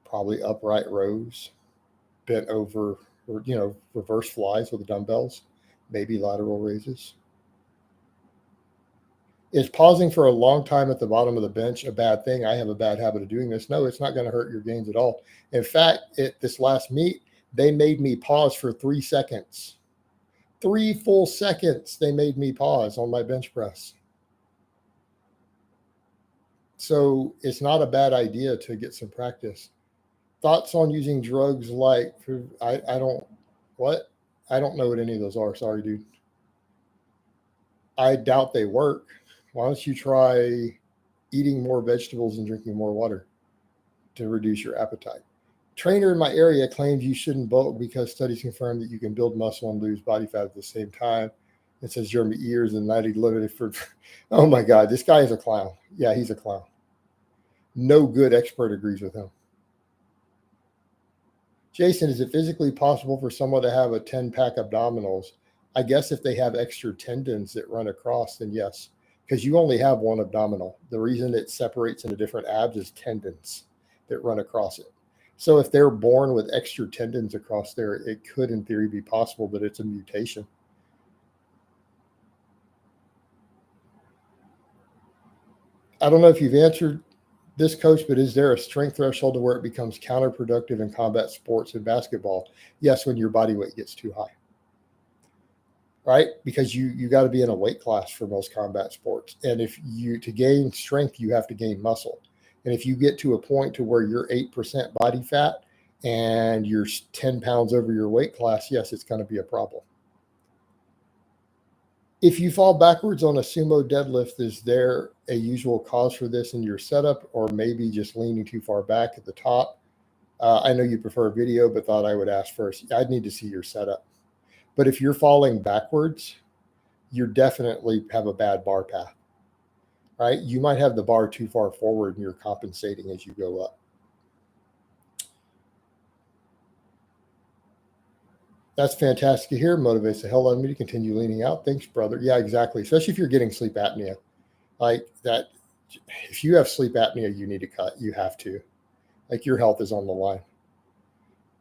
probably upright rows, bent over, or reverse flies with the dumbbells, maybe lateral raises. Is pausing for a long time at the bottom of the bench a bad thing? I have a bad habit of doing this. No, it's not going to hurt your gains at all. In fact, at this last meet, they made me pause for 3 seconds. 3 full seconds they made me pause on my bench press. So it's not a bad idea to get some practice. Thoughts on using drugs like, I don't know what any of those are. Sorry, dude. I doubt they work. Why don't you try eating more vegetables and drinking more water to reduce your appetite? Trainer in my area claims you shouldn't bulk because studies confirm that you can build muscle and lose body fat at the same time. It says Jeremy Ears and 90 limited for, oh my God, this guy is a clown. Yeah, he's a clown. No good expert agrees with him. Jason, is it physically possible for someone to have a 10-pack abdominals? I guess if they have extra tendons that run across, then yes, because you only have one abdominal. The reason it separates into different abs is tendons that run across it. So if they're born with extra tendons across there, it could in theory be possible, but it's a mutation. I don't know if you've answered this, coach, but is there a strength threshold to where it becomes counterproductive in combat sports and basketball? Yes, when your body weight gets too high, right? Because you got to be in a weight class for most combat sports. And to gain strength, you have to gain muscle. And if you get to a point to where you're 8% body fat and you're 10 pounds over your weight class, yes, it's going to be a problem. If you fall backwards on a sumo deadlift, is there a usual cause for this in your setup, or maybe just leaning too far back at the top? I know you prefer video, but thought I would ask first. I'd need to see your setup. But if you're falling backwards, you definitely have a bad bar path, right? You might have the bar too far forward and you're compensating as you go up. That's fantastic to hear. Motivates the hell out of me to continue leaning out. Thanks, brother. Yeah, exactly. Especially if you're getting sleep apnea. Like that, if you have sleep apnea, you need to cut. You have to. Like your health is on the line.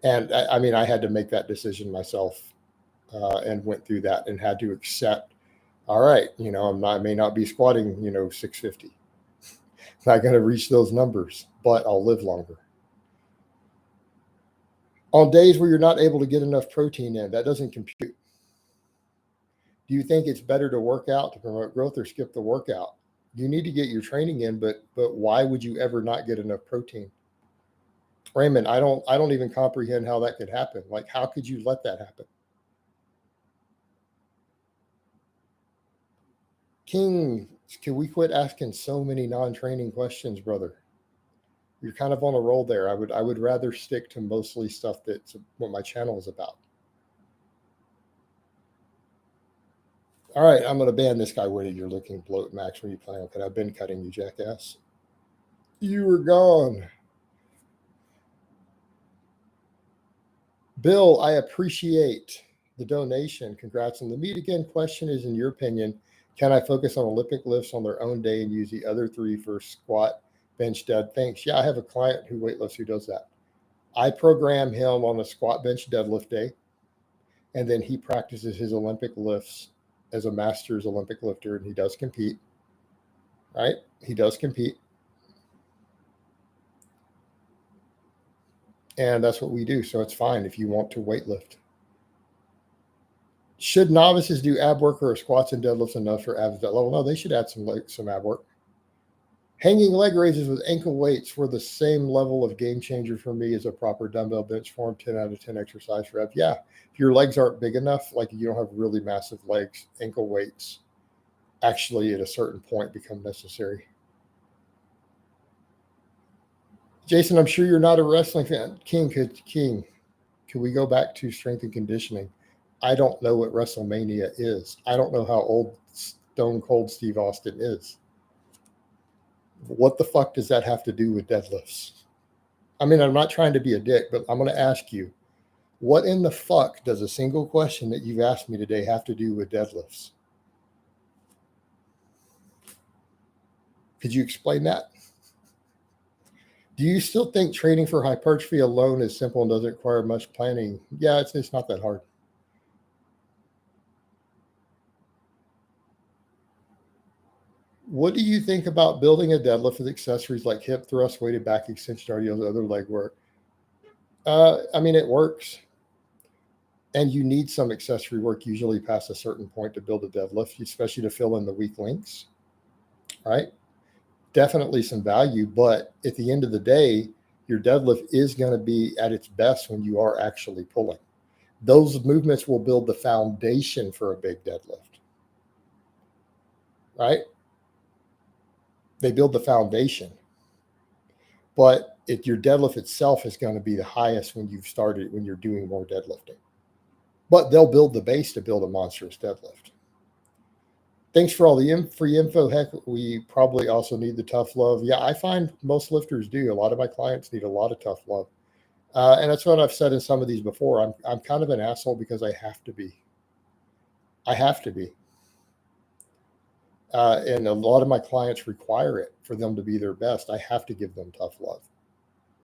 And I mean, I had to make that decision myself and went through that and had to accept, all right, I may not be squatting, 650. Not going to reach those numbers, but I'll live longer. On days where you're not able to get enough protein in, that doesn't compute. Do you think it's better to work out to promote growth or skip the workout? You need to get your training in, but why would you ever not get enough protein? Raymond, I don't even comprehend how that could happen. Like, how could you let that happen? King, can we quit asking so many non-training questions, brother? You're kind of on a roll there. I would rather stick to mostly stuff that's what my channel is about. All right, I'm going to ban this guy. Where you're looking bloat, Max. When you plan on it? I've been cutting you, jackass. You were gone. Bill, I appreciate the donation. Congrats on the meet again. Question is, in your opinion, can I focus on Olympic lifts on their own day and use the other 3 for squat, bench, dead? Thanks. Yeah, I have a client who weightlifts who does that. I program him on a squat, bench, deadlift day, and then he practices his Olympic lifts as a master's Olympic lifter, and he does compete, right? He does compete. And that's what we do. So it's fine if you want to weightlift. Should novices do ab work or squats and deadlifts enough for abs at that level? No, they should add some ab work. Hanging leg raises with ankle weights were the same level of game changer for me as a proper dumbbell bench form, 10 out of 10 exercise for abs. Yeah, if your legs aren't big enough, like you don't have really massive legs, ankle weights actually at a certain point become necessary. Jason, I'm sure you're not a wrestling fan. King, can we go back to strength and conditioning? I don't know what WrestleMania is. I don't know how old Stone Cold Steve Austin is. What the fuck does that have to do with deadlifts? I mean, I'm not trying to be a dick, but I'm going to ask you, what in the fuck does a single question that you've asked me today have to do with deadlifts? Could you explain that? Do you still think training for hypertrophy alone is simple and doesn't require much planning? Yeah, it's not that hard. What do you think about building a deadlift with accessories like hip thrust, weighted back extension, or other leg work? I mean, it works. And you need some accessory work usually past a certain point to build a deadlift, especially to fill in the weak links, right? Definitely some value, but at the end of the day, your deadlift is going to be at its best when you are actually pulling. Those movements will build the foundation for a big deadlift, right? They build the foundation, but your deadlift itself is going to be the highest when you've started, when you're doing more deadlifting. But they'll build the base to build a monstrous deadlift. Thanks for all the free info. Heck, we probably also need the tough love. Yeah, I find most lifters do. A lot of my clients need a lot of tough love. And that's what I've said in some of these before. I'm kind of an asshole because I have to be. I have to be. And a lot of my clients require it for them to be their best. I have to give them tough love.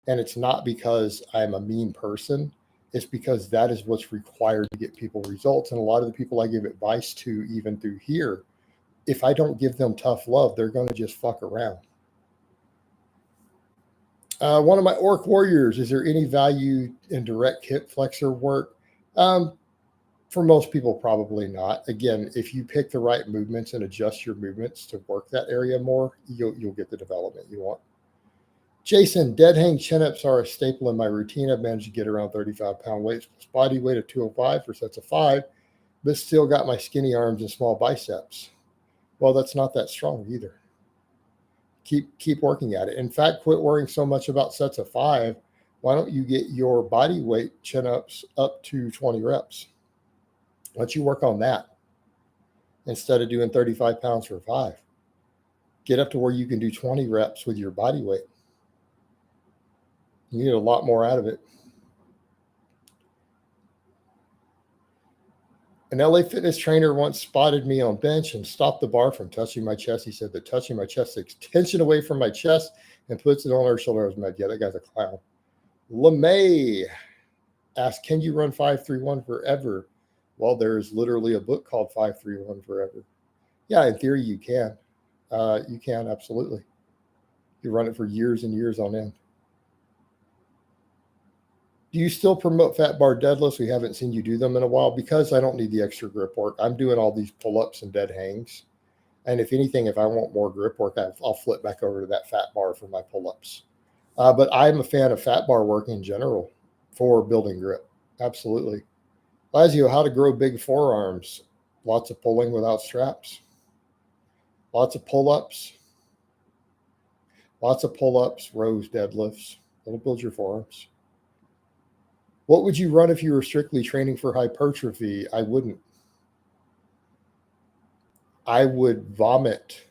And it's not because I'm a mean person. It's because that is what's required to get people results. And a lot of the people I give advice to, even through here, if I don't give them tough love, they're going to just fuck around. One of my orc warriors, is there any value in direct hip flexor work? For most people, probably not. Again, if you pick the right movements and adjust your movements to work that area more, you'll get the development you want. Jason, dead hang chin-ups are a staple in my routine. I've managed to get around 35-pound weights plus body weight of 205 for sets of 5, but still got my skinny arms and small biceps. Well, that's not that strong either. Keep working at it. In fact, quit worrying so much about sets of 5. Why don't you get your body weight chin-ups up to 20 reps? Why don't you work on that instead of doing 35 pounds for 5? Get up to where you can do 20 reps with your body weight. You get a lot more out of it. An LA fitness trainer once spotted me on bench and stopped the bar from touching my chest. He said that touching my chest takes tension away from my chest and puts it on her shoulder. I was mad. Yeah, that guy's a clown. LeMay asked, can you run 531 forever? Well, there's literally a book called 531 Forever. Yeah, in theory, you can. You can, absolutely. You run it for years and years on end. Do you still promote fat bar deadlifts? We haven't seen you do them in a while because I don't need the extra grip work. I'm doing all these pull-ups and dead hangs. And if anything, if I want more grip work, I'll flip back over to that fat bar for my pull-ups. But I'm a fan of fat bar work in general for building grip. Absolutely. Lazio, how to grow big forearms. Lots of pulling without straps. Lots of pull-ups. Lots of pull-ups, rows, deadlifts. That'll build your forearms. What would you run if you were strictly training for hypertrophy? I wouldn't. I would vomit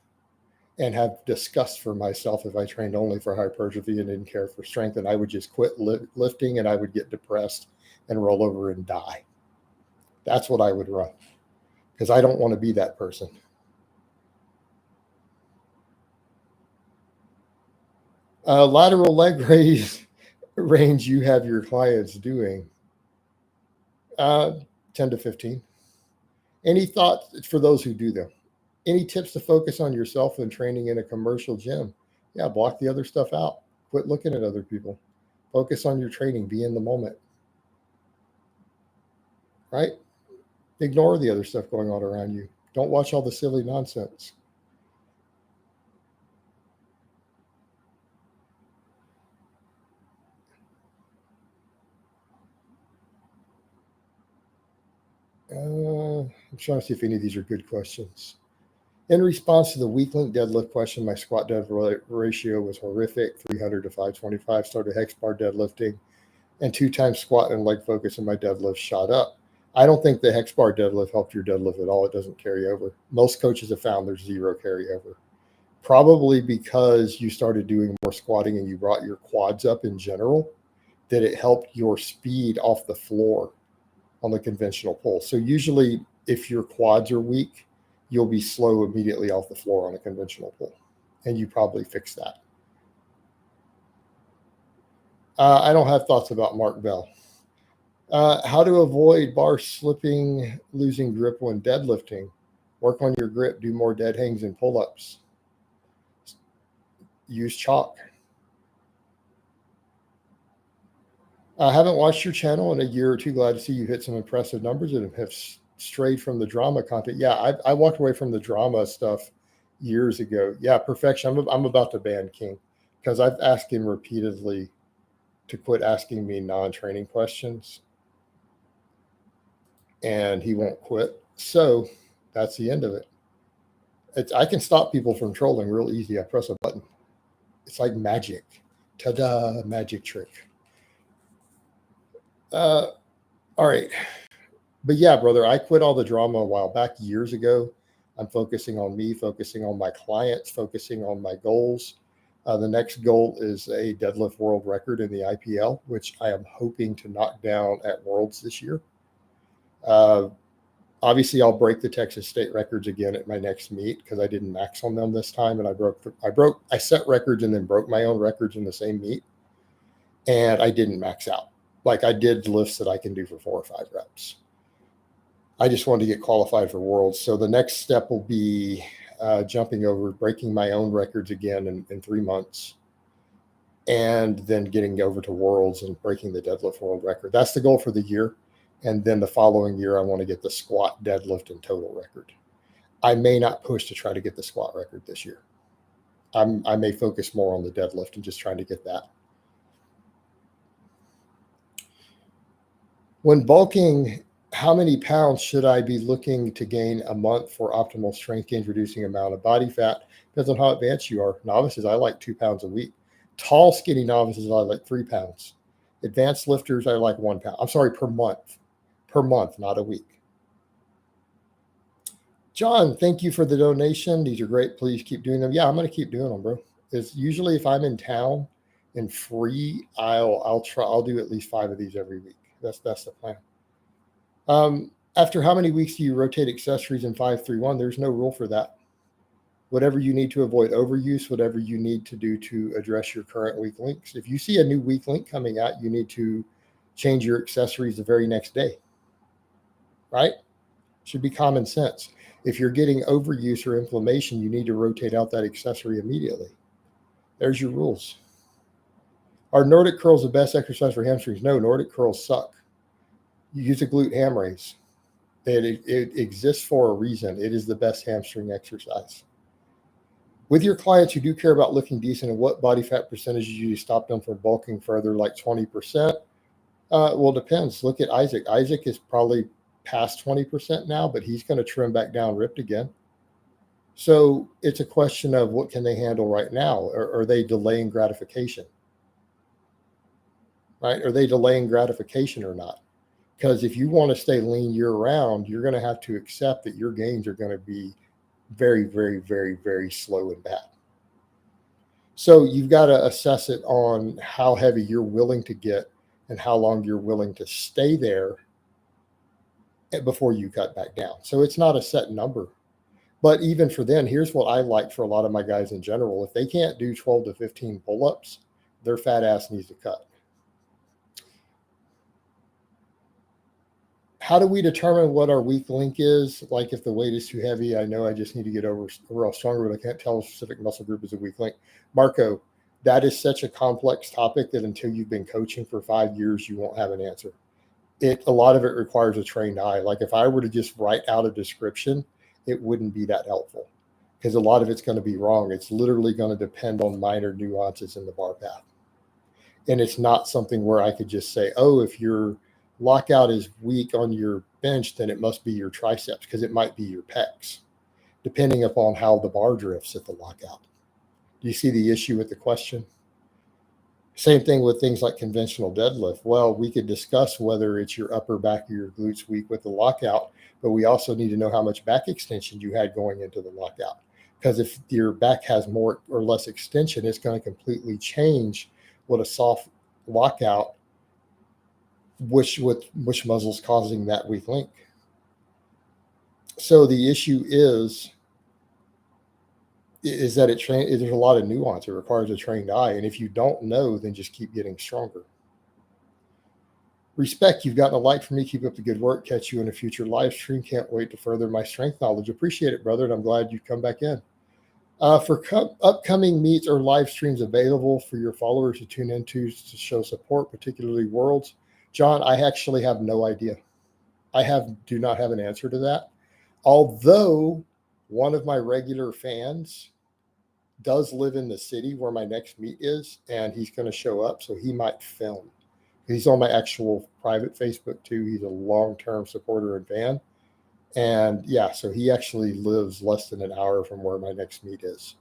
and have disgust for myself if I trained only for hypertrophy and didn't care for strength. And I would just quit lifting and I would get depressed and roll over and die. That's what I would run because I don't want to be that person. Lateral leg raise range you have your clients doing? 10 to 15. Any thoughts for those who do them? Any tips to focus on yourself when training in a commercial gym? Yeah, block the other stuff out. Quit looking at other people. Focus on your training. Be in the moment. Right? Ignore the other stuff going on around you. Don't watch all the silly nonsense. I'm trying to see if any of these are good questions. In response to the weak link deadlift question, my squat dead ratio was horrific, 300 to 525. Started hex bar deadlifting and 2 times squat and leg focus, and my deadlift shot up. I don't think the hex bar deadlift helped your deadlift at all. It doesn't carry over. Most coaches have found there's zero carryover. Probably because you started doing more squatting and you brought your quads up in general, that it helped your speed off the floor on the conventional pull. So usually if your quads are weak, you'll be slow immediately off the floor on a conventional pull. And you probably fix that. I don't have thoughts about Mark Bell. How to avoid bar slipping, losing grip when deadlifting. Work on your grip, do more dead hangs and pull-ups. Use chalk. I haven't watched your channel in a year or two. Glad to see you hit some impressive numbers and have strayed from the drama content. Yeah, I walked away from the drama stuff years ago. Yeah, perfection. I'm about to ban King because I've asked him repeatedly to quit asking me non-training questions, and he won't quit. So that's the end of it. I can stop people from trolling real easy. I press a button. It's like magic. Ta-da, magic trick. All right. But yeah, brother, I quit all the drama a while back, years ago. I'm focusing on me, focusing on my clients, focusing on my goals. The next goal is a deadlift world record in the IPL, which I am hoping to knock down at Worlds this year. Obviously, I'll break the Texas state records again at my next meet because I didn't max on them this time, and I set records and then broke my own records in the same meet, and I didn't max out. Like I did lifts that I can do for 4 or 5 reps. I just wanted to get qualified for Worlds. So the next step will be jumping over, breaking my own records again in 3 months, and then getting over to Worlds and breaking the deadlift world record. That's the goal for the year. And then the following year, I want to get the squat, deadlift, and total record. I may not push to try to get the squat record this year. I may focus more on the deadlift and just trying to get that. When bulking, how many pounds should I be looking to gain a month for optimal strength gains, reducing amount of body fat? Depends on how advanced you are. Novices, I like 2 pounds a week. Tall, skinny novices, I like 3 pounds. Advanced lifters, I like 1 pound. I'm sorry, per month. Per month, not a week. John, thank you for the donation. These are great. Please keep doing them. Yeah, I'm going to keep doing them, bro. It's usually if I'm in town and free, I'll do at least 5 of these every week. That's the plan. After how many weeks do you rotate accessories in 5-3-1? There's no rule for that. Whatever you need to avoid overuse, whatever you need to do to address your current weak links. If you see a new weak link coming out, you need to change your accessories the very next day. Right? Should be common sense. If you're getting overuse or inflammation, you need to rotate out that accessory immediately. There's your rules. Are Nordic curls the best exercise for hamstrings? No, Nordic curls suck. You use a glute ham raise. It exists for a reason. It is the best hamstring exercise. With your clients who do care about looking decent, and what body fat percentage do you stop them from bulking further, like 20%? Well, it depends. Look at Isaac. Isaac is probably past 20% now, but he's going to trim back down ripped again. So it's a question of what can they handle right now? Or are they delaying gratification? Right? Are they delaying gratification or not? Because if you want to stay lean year round, you're going to have to accept that your gains are going to be very, very, very, very slow and bad. So you've got to assess it on how heavy you're willing to get and how long you're willing to stay there before you cut back down. So it's not a set number. But even for then, here's what I like for a lot of my guys in general. If they can't do 12 to 15 pull-ups, their fat ass needs to cut. How do we determine what our weak link is? Like if the weight is too heavy, I know I just need to get overall stronger, but I can't tell a specific muscle group is a weak link. Marco, that is such a complex topic that until you've been coaching for 5 years, you won't have an answer. A lot of it requires a trained eye. Like if I were to just write out a description, it wouldn't be that helpful because a lot of it's going to be wrong. It's literally going to depend on minor nuances in the bar path. And it's not something where I could just say, oh, if your lockout is weak on your bench, then it must be your triceps because it might be your pecs, depending upon how the bar drifts at the lockout. Do you see the issue with the question? Same thing with things like conventional deadlift. Well, we could discuss whether it's your upper back or your glutes weak with the lockout, but we also need to know how much back extension you had going into the lockout. Because if your back has more or less extension, it's going to completely change what a soft lockout, which muscle's causing that weak link. So the issue is that there's a lot of nuance. It requires a trained eye. And if you don't know, then just keep getting stronger. Respect, you've gotten a like from me. Keep up the good work. Catch you in a future live stream. Can't wait to further my strength knowledge. Appreciate it, brother. And I'm glad you've come back in. For upcoming meets or live streams available for your followers to tune into to show support, particularly Worlds, John, I actually have no idea. Do not have an answer to that. Although one of my regular fans does live in the city where my next meet is, and he's going to show up, so he might film. He's on my actual private Facebook too. He's a long-term supporter and fan. And yeah, so he actually lives less than an hour from where my next meet is.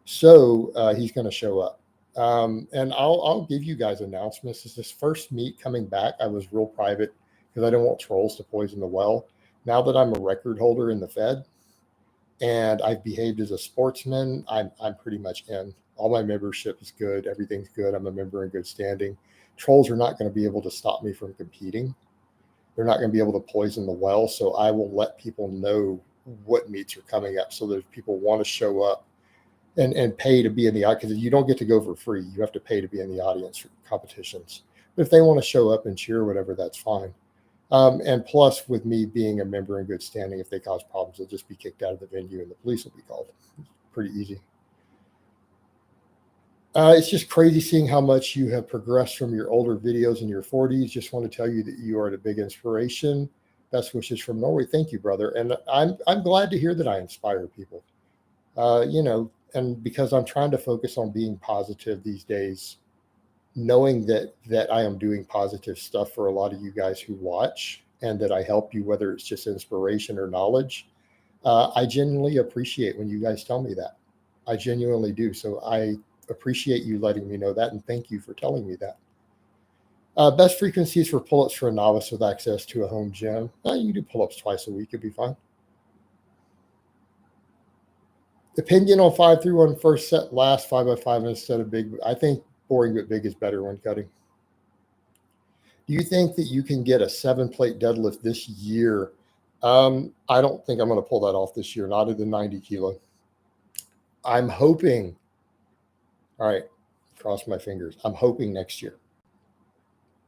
So he's going to show up. And I'll give you guys announcements. This is this first meet coming back. I was real private because I didn't want trolls to poison the well. Now that I'm a record holder in the Fed and I've behaved as a sportsman, I'm pretty much in. All my membership is good. Everything's good. I'm a member in good standing. Trolls are not going to be able to stop me from competing. They're not going to be able to poison the well. So I will let people know what meets are coming up so that if people want to show up and pay to be in the audience, because you don't get to go for free. You have to pay to be in the audience for competitions. But if they want to show up and cheer, whatever, that's fine. And plus, with me being a member in good standing, if they cause problems, they'll just be kicked out of the venue and the police will be called. It's pretty easy. It's just crazy seeing how much you have progressed from your older videos in your 40s. Just want to tell you that you are a big inspiration. Best wishes from Norway. Thank you, brother. And I'm glad to hear that I inspire people. And because I'm trying to focus on being positive these days, knowing that I am doing positive stuff for a lot of you guys who watch, and that I help you, whether it's just inspiration or knowledge. I genuinely appreciate when you guys tell me that. I genuinely do. So I appreciate you letting me know that, and thank you for telling me that. Best frequencies for pull-ups for a novice with access to a home gym. You can do pull-ups twice a week. It'd be fine. Opinion on 5-3-1 first set, last 5x5 instead of big. I think boring but big is better when cutting. Do you think that you can get a 7-plate deadlift this year? I don't think I'm going to pull that off this year, not at the 90 kilo. I'm hoping. All right, cross my fingers. I'm hoping next year.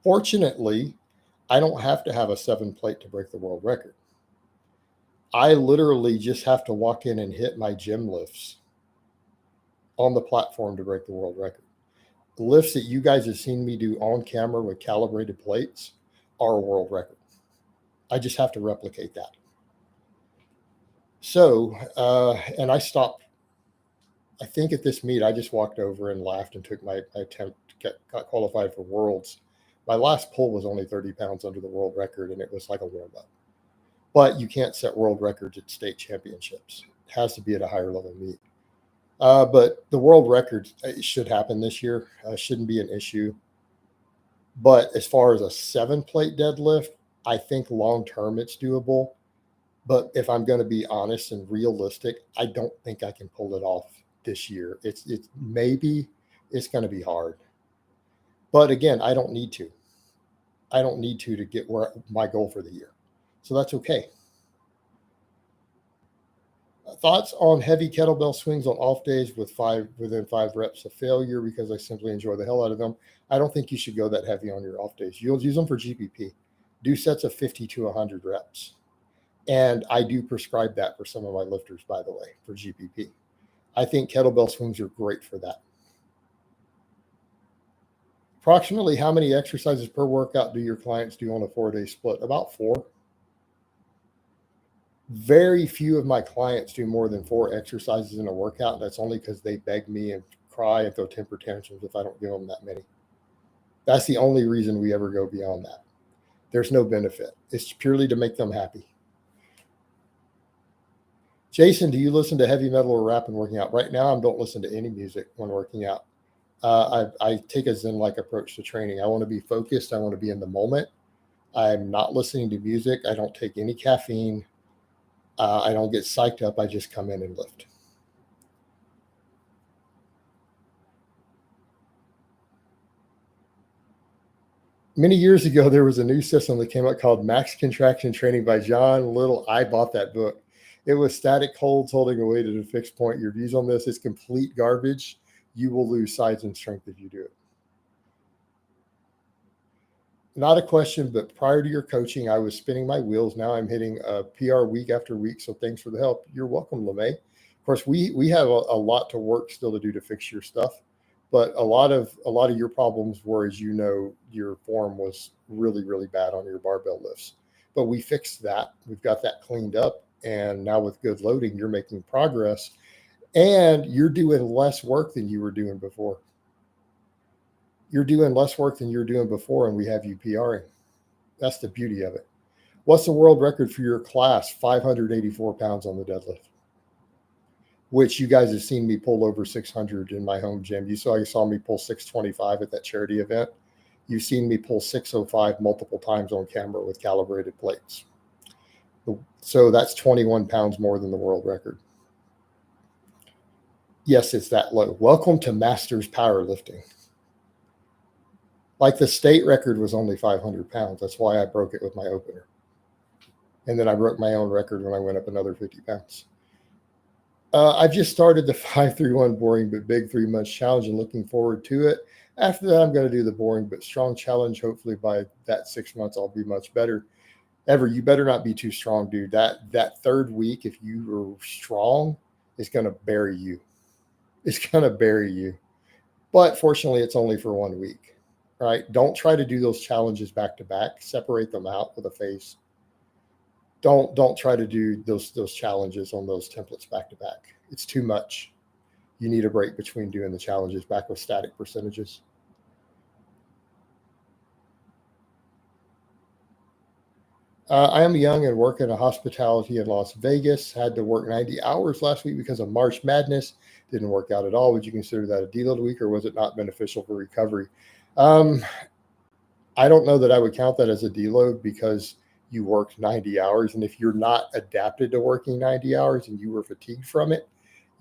Fortunately, I don't have to have a 7-plate to break the world record. I literally just have to walk in and hit my gym lifts on the platform to break the world record. The lifts that you guys have seen me do on camera with calibrated plates are a world record. I just have to replicate that. So, and I stopped. I think at this meet, I just walked over and laughed and took my attempt to got qualified for Worlds. My last pull was only 30 pounds under the world record, and it was like a warm-up. But you can't set world records at state championships. It has to be at a higher level meet. But the world record should happen this year. Shouldn't be an issue. But as far as a 7-plate deadlift, I think long-term it's doable. But if I'm going to be honest and realistic, I don't think I can pull it off this year. It's maybe it's going to be hard. But again, I don't need to. I don't need to get where my goal for the year. So that's okay. Thoughts on heavy kettlebell swings on off days within 5 reps of failure, because I simply enjoy the hell out of them. I don't think you should go that heavy on your off days. You'll use them for GPP. Do sets of 50 to 100 reps. And I do prescribe that for some of my lifters, by the way, for GPP. I think kettlebell swings are great for that. Approximately how many exercises per workout do your clients do on a 4-day split? About 4. Very few of my clients do more than 4 exercises in a workout. That's only because they beg me and cry and throw temper tantrums if I don't give them that many. That's the only reason we ever go beyond that. There's no benefit. It's purely to make them happy. Jason, do you listen to heavy metal or rap when working out? Right now, I don't listen to any music when working out. I take a Zen-like approach to training. I want to be focused. I want to be in the moment. I'm not listening to music. I don't take any caffeine. I don't get psyched up. I just come in and lift. Many years ago, there was a new system that came out called Max Contraction Training by John Little. I bought that book. It was static holds holding a weight at a fixed point. Your views on this is complete garbage. You will lose size and strength if you do it. Not a question, but prior to your coaching, I was spinning my wheels. Now I'm hitting a PR week after week. So thanks for the help. You're welcome, LeMay. Of course, we have a lot to work still to do to fix your stuff. But a lot of your problems were, as you know, your form was really, really bad on your barbell lifts. But we fixed that. We've got that cleaned up. And now with good loading, you're making progress. And you're doing less work than you were doing before. You're doing less work than you were doing before, and we have you PRing. That's the beauty of it. What's the world record for your class? 584 pounds on the deadlift, which you guys have seen me pull over 600 in my home gym. You saw me pull 625 at that charity event. You've seen me pull 605 multiple times on camera with calibrated plates. So that's 21 pounds more than the world record. Yes, it's that low. Welcome to Masters Powerlifting. Like the state record was only 500 pounds. That's why I broke it with my opener. And then I broke my own record when I went up another 50 pounds. I've just started the 5-3-1 boring but big 3 months challenge and looking forward to it. After that, I'm going to do the boring but strong challenge. Hopefully by that 6 months, I'll be much better. Ever, you better not be too strong, dude. That third week, if you are strong, it's going to bury you. It's going to bury you. But fortunately, it's only for 1 week. Right? Don't try to do those challenges back to back. Separate them out with a phase. Don't try to do those challenges on those templates back to back. It's too much. You need a break between doing the challenges back with static percentages. I am young and work in a hospitality in Las Vegas. Had to work 90 hours last week because of March Madness. Didn't work out at all. Would you consider that a deload week, or was it not beneficial for recovery? I don't know that I would count that as a deload because you worked 90 hours. And if you're not adapted to working 90 hours and you were fatigued from it,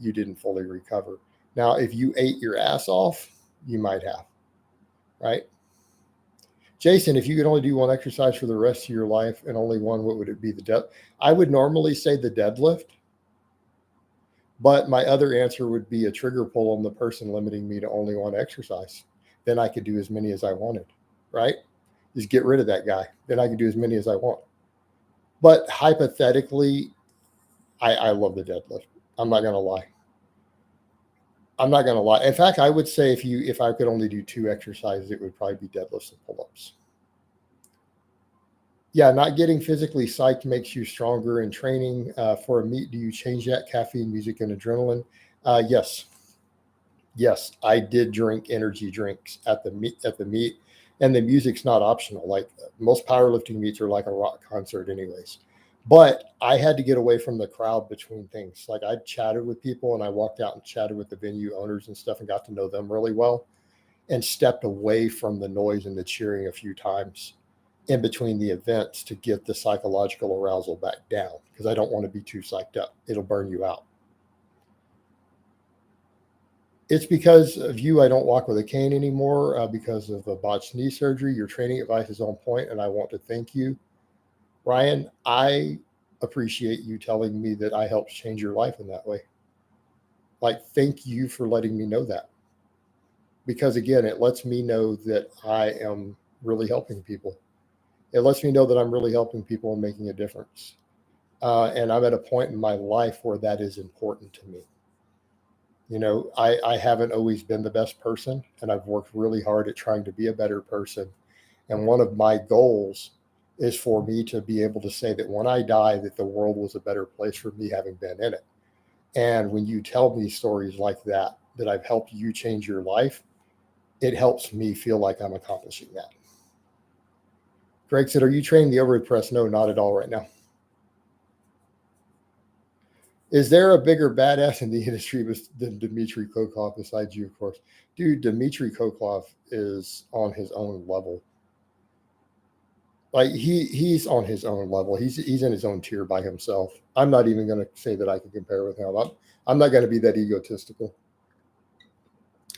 you didn't fully recover. Now, if you ate your ass off, you might have, right? Jason, if you could only do one exercise for the rest of your life and only one, what would it be? I would normally say the deadlift, but my other answer would be a trigger pull on the person limiting me to only one exercise. Then I could do as many as I wanted, right? Just get rid of that guy. Then I could do as many as I want. But hypothetically, I love the deadlift. I'm not going to lie. In fact, I would say if I could only do 2 exercises, it would probably be deadlifts and pull-ups. Yeah, not getting physically psyched makes you stronger in training. For a meet, do you change that? Caffeine, music, and adrenaline? Yes. Yes, I did drink energy drinks at the meet, and the music's not optional. Like most powerlifting meets are like a rock concert anyways. But I had to get away from the crowd between things. Like I chatted with people and I walked out and chatted with the venue owners and stuff and got to know them really well and stepped away from the noise and the cheering a few times in between the events to get the psychological arousal back down because I don't want to be too psyched up. It'll burn you out. It's because of you. I don't walk with a cane anymore because of a botched knee surgery. Your training advice is on point, and I want to thank you. Ryan, I appreciate you telling me that I helped change your life in that way. Like, thank you for letting me know that. Because again, it lets me know that I am really helping people. It lets me know that I'm really helping people and making a difference. And I'm at a point in my life where that is important to me. You know, I haven't always been the best person, and I've worked really hard at trying to be a better person. And one of my goals is for me to be able to say that when I die, that the world was a better place for me having been in it. And when you tell me stories like that, that I've helped you change your life, it helps me feel like I'm accomplishing that. Greg said, are you training the overhead press? No, not at all right now. Is there a bigger badass in the industry than Dmitry Koklov besides you, of course? Dude, Dmitry Koklov is on his own level. Like he's on his own level. He's in his own tier by himself. I'm not even going to say that I can compare with him. I'm not going to be that egotistical.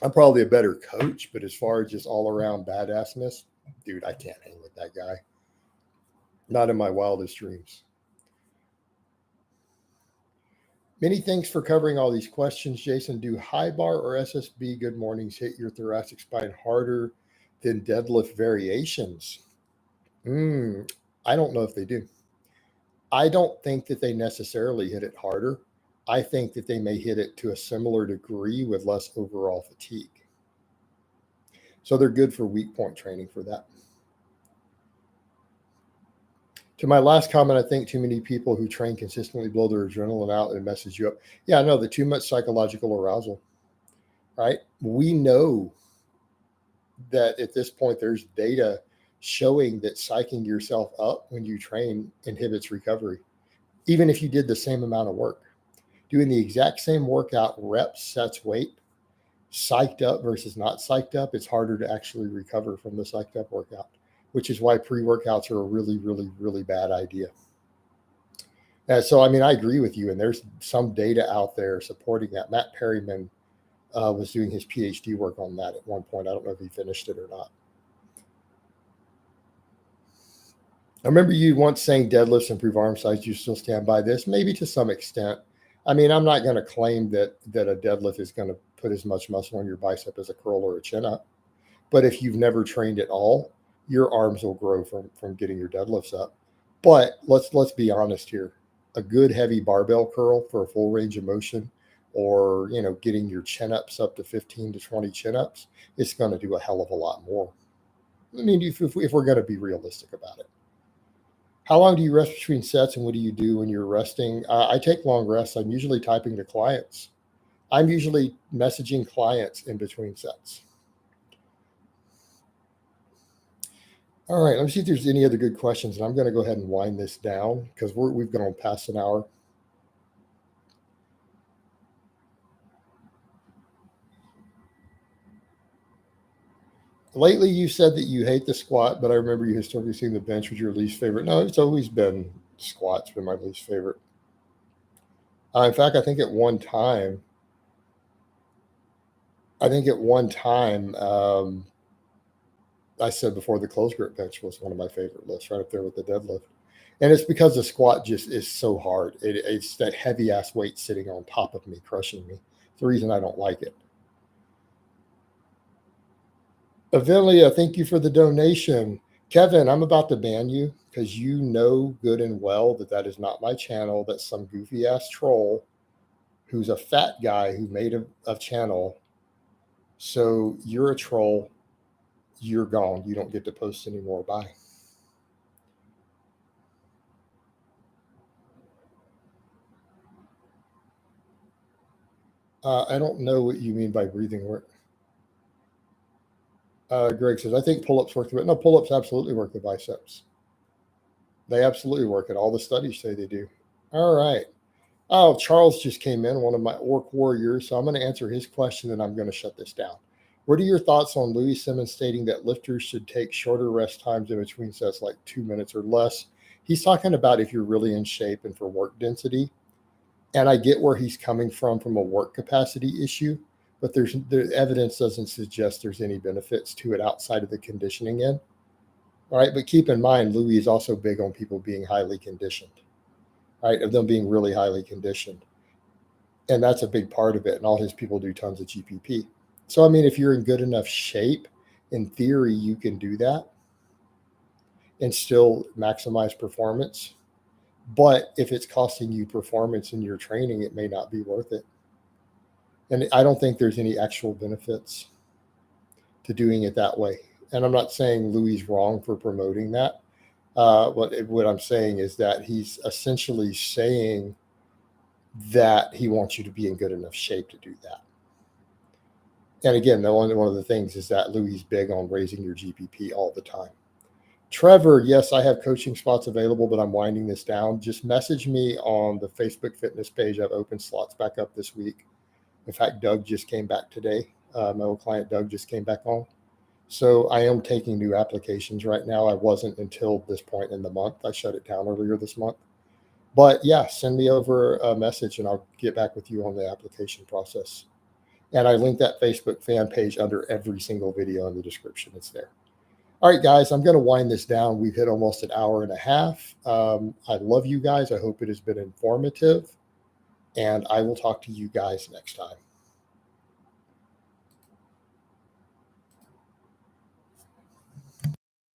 I'm probably a better coach, but as far as just all around badassness, dude, I can't hang with that guy. Not in my wildest dreams. Many thanks for covering all these questions, Jason. Do high bar or SSB good mornings hit your thoracic spine harder than deadlift variations? I don't know if they do. I don't think that they necessarily hit it harder. I think that they may hit it to a similar degree with less overall fatigue. So they're good for weak point training for that. To my last comment, I think too many people who train consistently blow their adrenaline out and it messes you up. Yeah, no, the too much psychological arousal, right? We know that at this point there's data showing that psyching yourself up when you train inhibits recovery, even if you did the same amount of work. Doing the exact same workout, reps, sets, weight, psyched up versus not psyched up, it's harder to actually recover from the psyched up workout, which is why pre-workouts are a really, really, really bad idea. So, I mean, I agree with you, and there's some data out there supporting that. Matt Perryman was doing his PhD work on that at one point. I don't know if he finished it or not. I remember you once saying deadlifts improve arm size. You still stand by this? Maybe to some extent. I mean, I'm not going to claim that a deadlift is going to put as much muscle on your bicep as a curl or a chin up. But if you've never trained at all, your arms will grow from getting your deadlifts up. But let's be honest here. A good heavy barbell curl for a full range of motion, or getting your chin ups up to 15 to 20 chin ups, it's going to do a hell of a lot more. I mean, if we're going to be realistic about it. How long do you rest between sets, and what do you do when you're resting? I take long rests. I'm usually typing to clients. I'm usually messaging clients in between sets. All right, let me see if there's any other good questions, and I'm going to go ahead and wind this down because we've gone past an hour. Lately, you said that you hate the squat, but I remember you historically seeing the bench was your least favorite. No, it's always been squats been my least favorite. In fact, I think at one time, I said before the closed grip bench was one of my favorite lifts, right up there with the deadlift. And it's because the squat just is so hard. It's that heavy ass weight sitting on top of me, crushing me. It's the reason I don't like it. Avelia, thank you for the donation. Kevin, I'm about to ban you because you know good and well that is not my channel. That's some goofy ass troll who's a fat guy who made a channel. So you're a troll. You're gone. You don't get to post anymore. Bye. I don't know what you mean by breathing work. Greg says, I think pull-ups work the best. No, pull-ups absolutely work the biceps. They absolutely work it. All the studies say they do. All right. Oh, Charles just came in, one of my orc warriors. So I'm going to answer his question and I'm going to shut this down. What are your thoughts on Louis Simmons stating that lifters should take shorter rest times in between sets, like 2 minutes or less? He's talking about if you're really in shape and for work density. And I get where he's coming from a work capacity issue, but the evidence doesn't suggest there's any benefits to it outside of the conditioning end. All right. But keep in mind, Louis is also big on people being highly conditioned, right? Of them being really highly conditioned. And that's a big part of it. And all his people do tons of GPP. So, I mean, if you're in good enough shape, in theory, you can do that and still maximize performance. But if it's costing you performance in your training, it may not be worth it. And I don't think there's any actual benefits to doing it that way. And I'm not saying Louis wrong for promoting that. What I'm saying is that he's essentially saying that he wants you to be in good enough shape to do that. And again, one of the things is that Louis is big on raising your GPP all the time. Trevor, yes, I have coaching spots available, but I'm winding this down. Just message me on the Facebook fitness page. I've opened slots back up this week. In fact, Doug just came back today. My old client, Doug, just came back on. So I am taking new applications right now. I wasn't until this point in the month. I shut it down earlier this month. But yeah, send me over a message and I'll get back with you on the application process. And I link that Facebook fan page under every single video in the description. It's there. All right, guys, I'm going to wind this down. We've hit almost an hour and a half. I love you guys. I hope it has been informative. And I will talk to you guys next time.